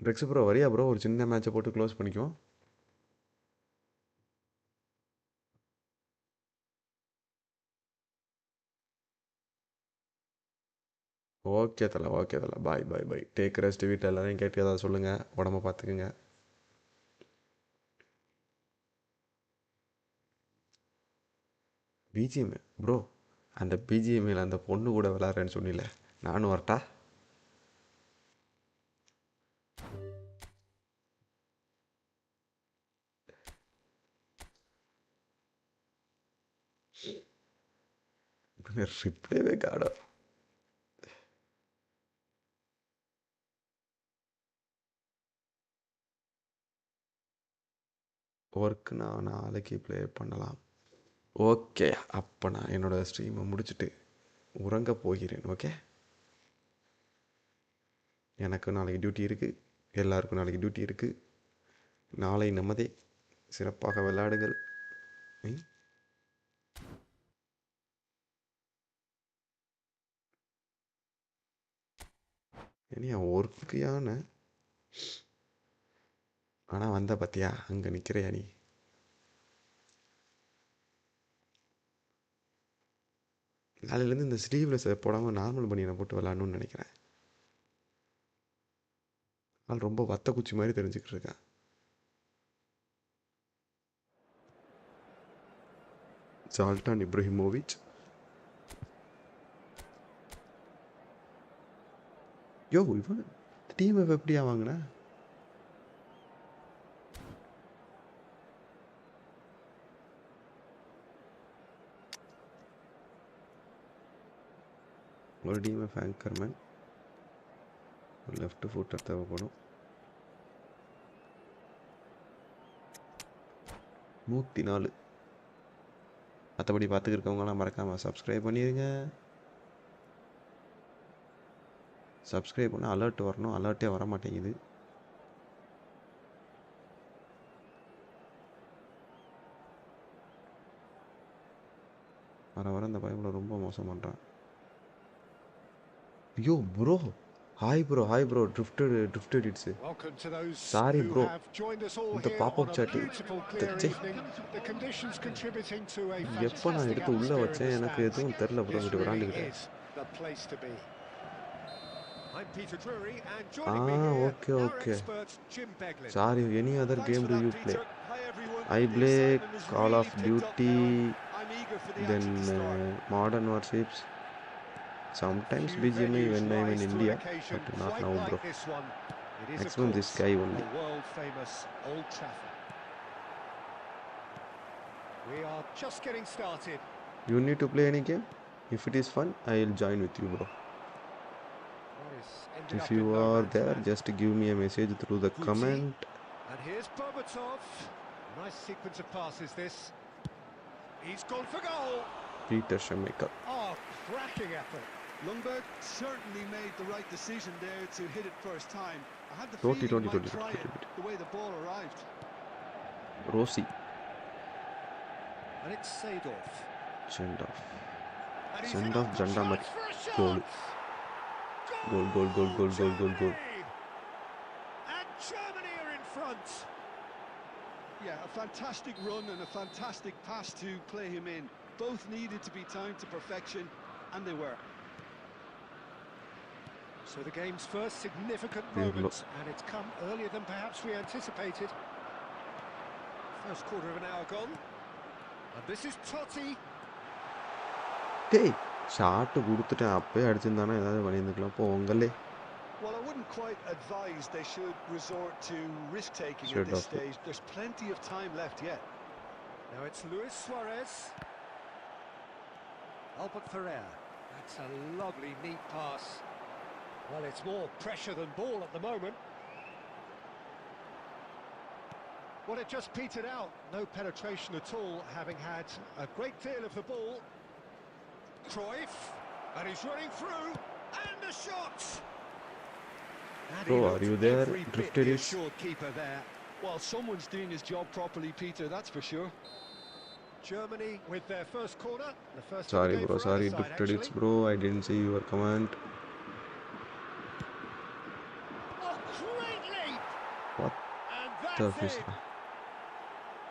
ட்ரெக்ஸ் ப்ரோ வரியா ப்ரோ? ஒரு சின்ன மேட்சை போட்டு க்ளோஸ் பண்ணிக்குவோம். ஓகே தல பாய் டேக் ரெஸ்ட். வீட்டில் எல்லாரையும் கேட்டு ஏதாவது சொல்லுங்கள். உடம்ப பார்த்துக்குங்க. பிஜிஎம் ப்ரோ, அந்த பிஜிஎம்மில் அந்த பொண்ணு கூட விளாட்றேன்னு சொன்னில, நானும் வரட்டா? ரிப்ளேவே காணும். ஒர்க் நான் நாளைக்கு ப்ளே பண்ணலாம். ஓகே, அப்போ நான் என்னோடய ஸ்ட்ரீமை முடிச்சுட்டு உறங்க போகிறேன். ஓகே, எனக்கு நாளைக்கு டியூட்டி இருக்குது, எல்லாருக்கும் நாளைக்கு டியூட்டி இருக்குது. நாளை நமதே, சிறப்பாக விளையாடுங்கள். இனியா ஒர்க்கு யானை, ஆனால் வந்த பார்த்தியா அங்கே நிற்கிறையா நீ. நாளையிலேருந்து இந்த ஸ்லீவ்லெஸ் போடாமல் நார்மல் பனியனை போட்டு விளாடணும்னு நினைக்கிறேன். ஆனால் ரொம்ப வத்த குச்சி மாதிரி தெரிஞ்சுக்கிட்டு இருக்கேன். ஜால்டான் இப்ராஹிமோவிச், யோ இவன் டீம் எப்படியா வாங்கின? ஒரு டீம் வேங்கர்மேன், லெஃப்ட் ஃபுட்டர் தேவைப்படும். 104. மற்றபடி பார்த்துக்கிருக்கவங்களாம் மறக்காமல் சப்ஸ்கிரைப் பண்ணிடுங்க. சப்ஸ்கிரைப் பண்ணால் அலர்ட் வரணும், அலர்ட்டே வர மாட்டேங்குது. வர இந்த பைபிள் ரொம்ப மோசம் பண்ணுறான். ஐயோ bro, hi bro, drifted its. Sorry bro, இந்த பாப்அப் சாட்டு எப்போ நான் எடுத்து உள்ளே வச்சேன் எனக்கு எதுவும் தெரில ப்ரோ. இப்படி விளாண்டுக்கிட்டேன். Okay. Sorry, any other game do you play? I play call of duty, then modern warships, sometimes BGMI when I'm in India, but not now bro. Maximum this guy only. World famous Old Trafford. We are just getting started. You need to play any game? If it is fun, I'll join with you bro. If you are there, just give me a message through the comment. And here's Berbatov. Nice sequence of passes this. He's gone for goal. Peter Schmeichel. Oh, cracking effort. Lundberg certainly made the right decision there to hit it first time. I had the feeling he might try it the way the ball arrived. Rossi. And it's Seedorf. Send-off, Jandamari. Goal. And Germany are in front. Yeah, a fantastic run and a fantastic pass to play him in. Both needed to be timed to perfection, and they were. So the game's first significant moment, and it's come earlier than perhaps we anticipated. First quarter of an hour gone, and this is Totti. Hey, shot கொடுத்துட்டேன், அப்பவே அடிச்சிருந்தானா ஏதாவது பண்ணியிருந்துக்கலாம் போங்களே. Well, I wouldn't quite advise they should resort to risk-taking at this stage. There's plenty of time left yet. Now it's Luis Suarez. Albert Ferrer. That's a lovely, neat pass. Well, it's more pressure than ball at the moment. Well, it just petered out. No penetration at all, having had a great deal of the ball. Cruyff, and he's running through, and the shot! Bro, are you there? Drifted it. Keeper there. Well, someone's doing his job properly, Peter, that's for sure. Germany with their first corner. The first sorry bro, sorry, drifted it bro. I didn't see your comment. Oh, great leap! What the fish?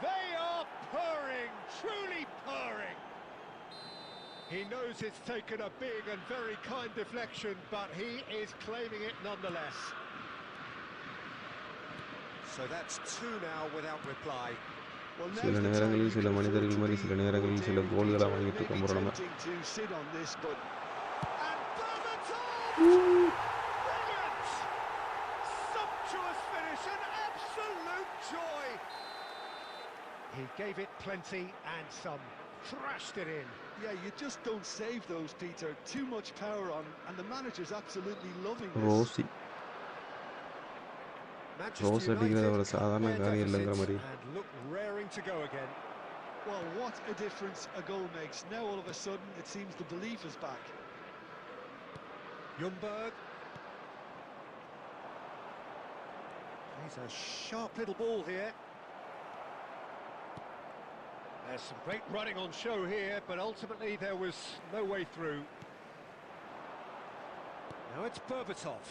They are purring, truly purring. He knows it's taken a big and very kind deflection, but he is claiming it nonetheless. So that's two now without reply. சில நேரங்களில் சில மனிதர்கள் மாதிரி சில நேரங்களில் சில கோல்களை வாங்கிட்டு இருக்கோம் bro நம்ம. He gave it plenty and some, thrashed it in. Yeah, you just don't save those, Peter. Too much power on, and the manager's absolutely loving this. Rossi. Rose Manchester அடிக்கிறது United ஒரு cut சாதாரண their காரியம் இல்லைங்கிற deficit மாதிரி. and look raring to go again. Well, what a difference a goal makes. Now all of a sudden it seems the belief is back. Ljungberg. He's a sharp little ball here. There's some great running on show here, but ultimately there was no way through. Now it's Berbatov.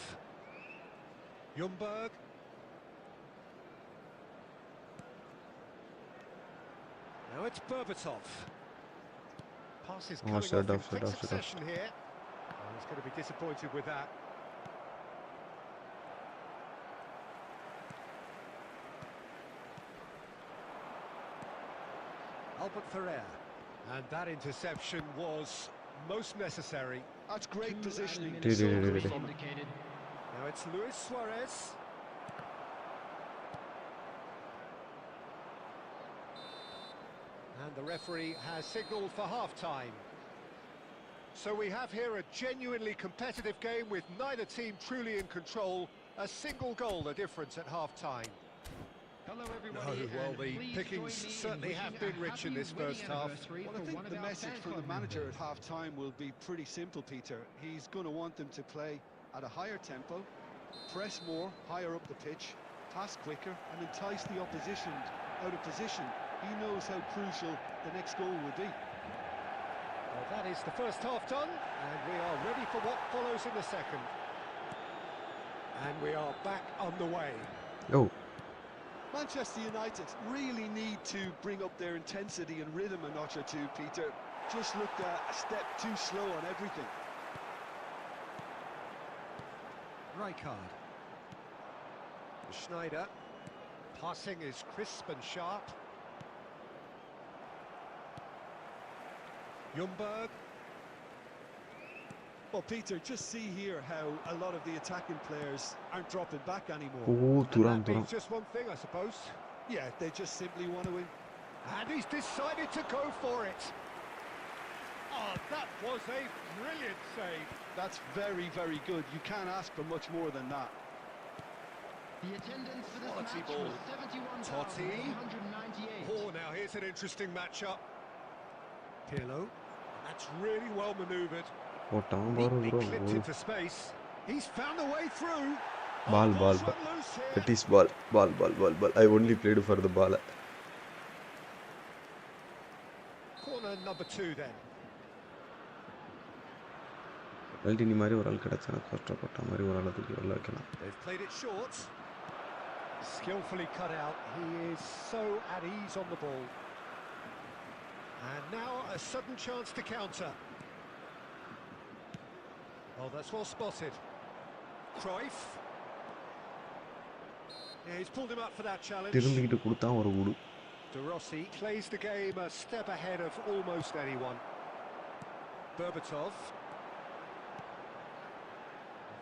Ljungberg. Now it's Berbatov. Passes coming shut off in off, quick shut off, shut off. succession here. Oh, he's going to be disappointed with that. Albert Ferrer. And that interception was most necessary. That's great positioning. Did So it. good from him. Indicated. Now it's Luis Suarez. And the referee has signalled for half-time. So we have here a genuinely competitive game with neither team truly in control. A single goal the difference at half-time. Hello, No, everybody. well, and the please pickings join me in certainly have wishing been a rich in happy this wedding first half. anniversary Well, I for think one of the our message fan from the club manager members. at half-time will be pretty simple, Peter. He's going to want them to play at a higher tempo, press more, higher up the pitch, pass quicker, and entice the opposition out of position. He knows how crucial the next goal will be. Well, that is the first half done, and we are ready for what follows in the second. And we are back underway. Oh, Manchester United really need to bring up their intensity and rhythm a notch or two, Peter. Just looked a step too slow on everything. Rijkaard. Schneider. Passing is crisp and sharp. Ljungberg. Well, Peter, just see here how a lot of the attacking players aren't dropping back anymore. oh, And Turam, that means just one thing, I suppose. Yeah, they just simply want to win. And he's decided to go for it. Oh, that was a brilliant save. That's very, very good. You can't ask for much more than that. The attendance for this Quality match ball. was Totti. 71,198. Oh, now here's an interesting matchup. Pirlo. That's really well manoeuvred. போட்டான் Neatly பாரு clipped bro. into space. He's found a way through. Ball, Oh, ball, ball's ball. run loose here. That is ball. I only played for the ball. Corner number 2 then. அல்டினி மாதிரி ஒரு ஆள் கிடைச்சா கஷ்டப்பட்ட மாதிரி ஒரு ஆள் தூக்கி வெளில வைக்கலாம். They've played it short. Skillfully cut out. He is so at ease on the ball. And now a sudden chance to counter. Oh, that's well spotted. Cruyff. Yeah, he's pulled him up for that challenge. திரும்பிக்கிட்டு கொடுத்தா ஒரு ஊடு. De Rossi plays the game a step ahead of almost anyone. Berbatov.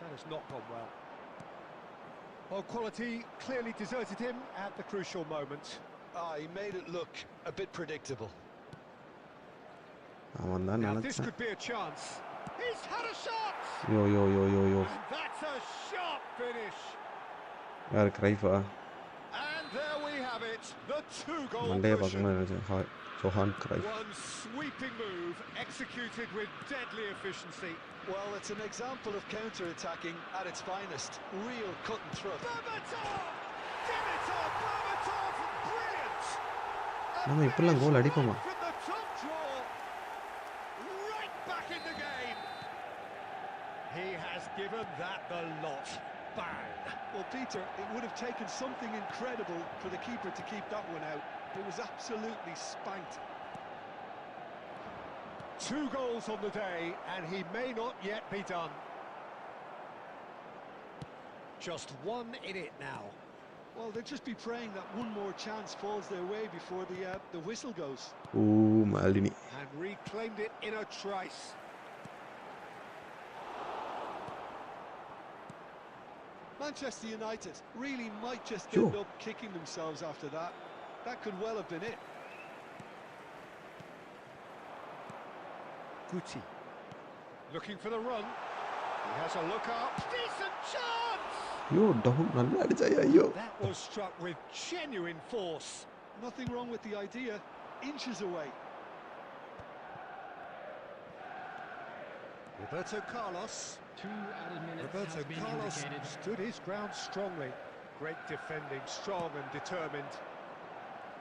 That has not gone well. Well, quality clearly deserted him at the crucial moment. He made it look a bit predictable. அவன் தான் Now this நினைச்சான். could be a chance. He's had a shot! Yo. And that's a sharp finish. யார் கிரைஃபா? And there we have it, the 2-goal மண்டையை cushion. பார்க்கணும்னு நினைச்சேன். Johann Cruyff. One sweeping move executed with deadly efficiency. Well, it's an example of counter-attacking at its finest. Real cut and thrust. Berbatov! Dimitar Berbatov! Brilliant! நம்ம இப்பெல்லாம் கோல் அடிப்போமா? From the top draw, right back in the game. He has given that the lot. Bang! Well, Peter, it would have taken something incredible for the keeper to keep that one out. It was absolutely spanked. 2 goals on the day, and he may not yet be done. Just one in it now. Well, they'll just be praying that one more chance falls their way before the whistle goes. ஓ Malini. And reclaimed it in a trice. Manchester United really might just Sure. end up kicking themselves after that. That could well have been it. Guti. Looking for the run. He has a look up. Decent chance! ஐயோ down நல்லா அடிச்சாயா ஐயோ That was struck with genuine force. Nothing wrong with the idea. Inches away. Roberto Carlos. 2 added minutes Roberto has been Carlos indicated. stood his ground strongly. Great defending, strong and determined.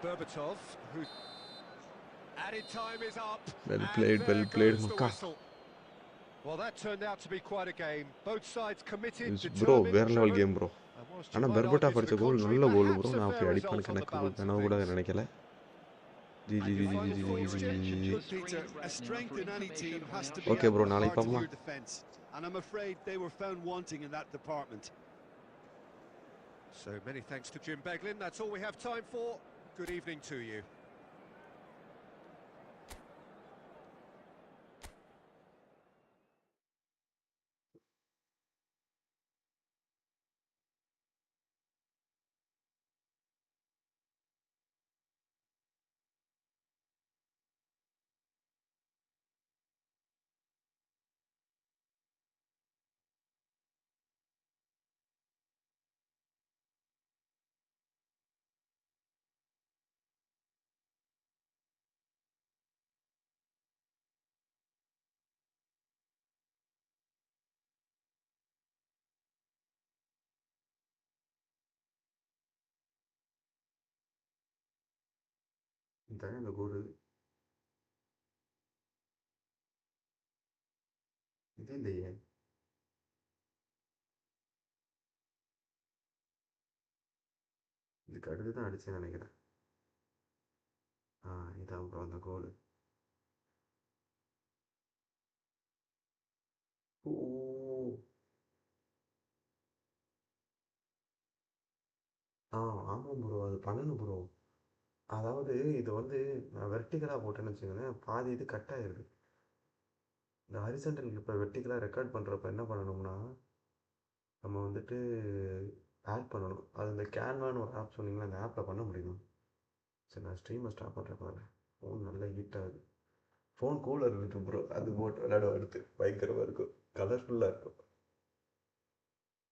Berbatov, who added time is up. Well and played, there well played, goes the Makka. whistle. Well, that turned out to be quite a game. Both sides committed, bro determined, வேற level driven. Game bro And whilst you ஆனால் might பெர்பட்டா argue to படித்த the goal contrary, நல்ல கோல் bro perhaps a நான் அப்படி fair அடிப்பான்னு result on the கணக்கு balance of கனவு கூட things. நினைக்கல G G And G your G final G thoughts, G Jim? G G Look, Peter, a strength in any team has to be Okay, bro, at the நாளைக்கு heart of பார்ப்போமா? your defence, and I'm afraid they were found wanting in that department. So many thanks to Jim Beglin. That's all we have time for. Good evening to you. இதான் இந்த கோல் இது இல்லையே இதுக்கு அடுத்து தான் அடிச்சேன்னு நினைக்கிறேன் இதான் ப்ரோ அந்த கோல் ஓ ஆமாம் ப்ரோ அது பண்ணணும் ப்ரோ அதாவது இது வந்து நான் வெர்டிகலாக போட்டேன்னு வச்சுக்கோங்களேன் பாதி இது கட் ஆயிடுது இந்த ஹரிசன்டல் இப்போ வெர்டிகலாக ரெக்கார்ட் பண்ணுறப்ப என்ன பண்ணணும்னா நம்ம வந்துட்டு ஆட் பண்ணணும் அது இந்த கேன்வான்னு ஒரு ஆப் சொன்னீங்கன்னா அந்த ஆப்பில் பண்ண முடியுமா சரி நான் ஸ்ட்ரீமை ஸ்டாப் பண்ணுறேன் பாரு ஃபோன் நல்லா ஹீட் ஆகுது ஃபோன் கூலர் இருக்குது ப்ரோ அது போட்டு விளையாட அடுத்து பயங்கரமாக இருக்கும் கலர்ஃபுல்லாக இருக்கும்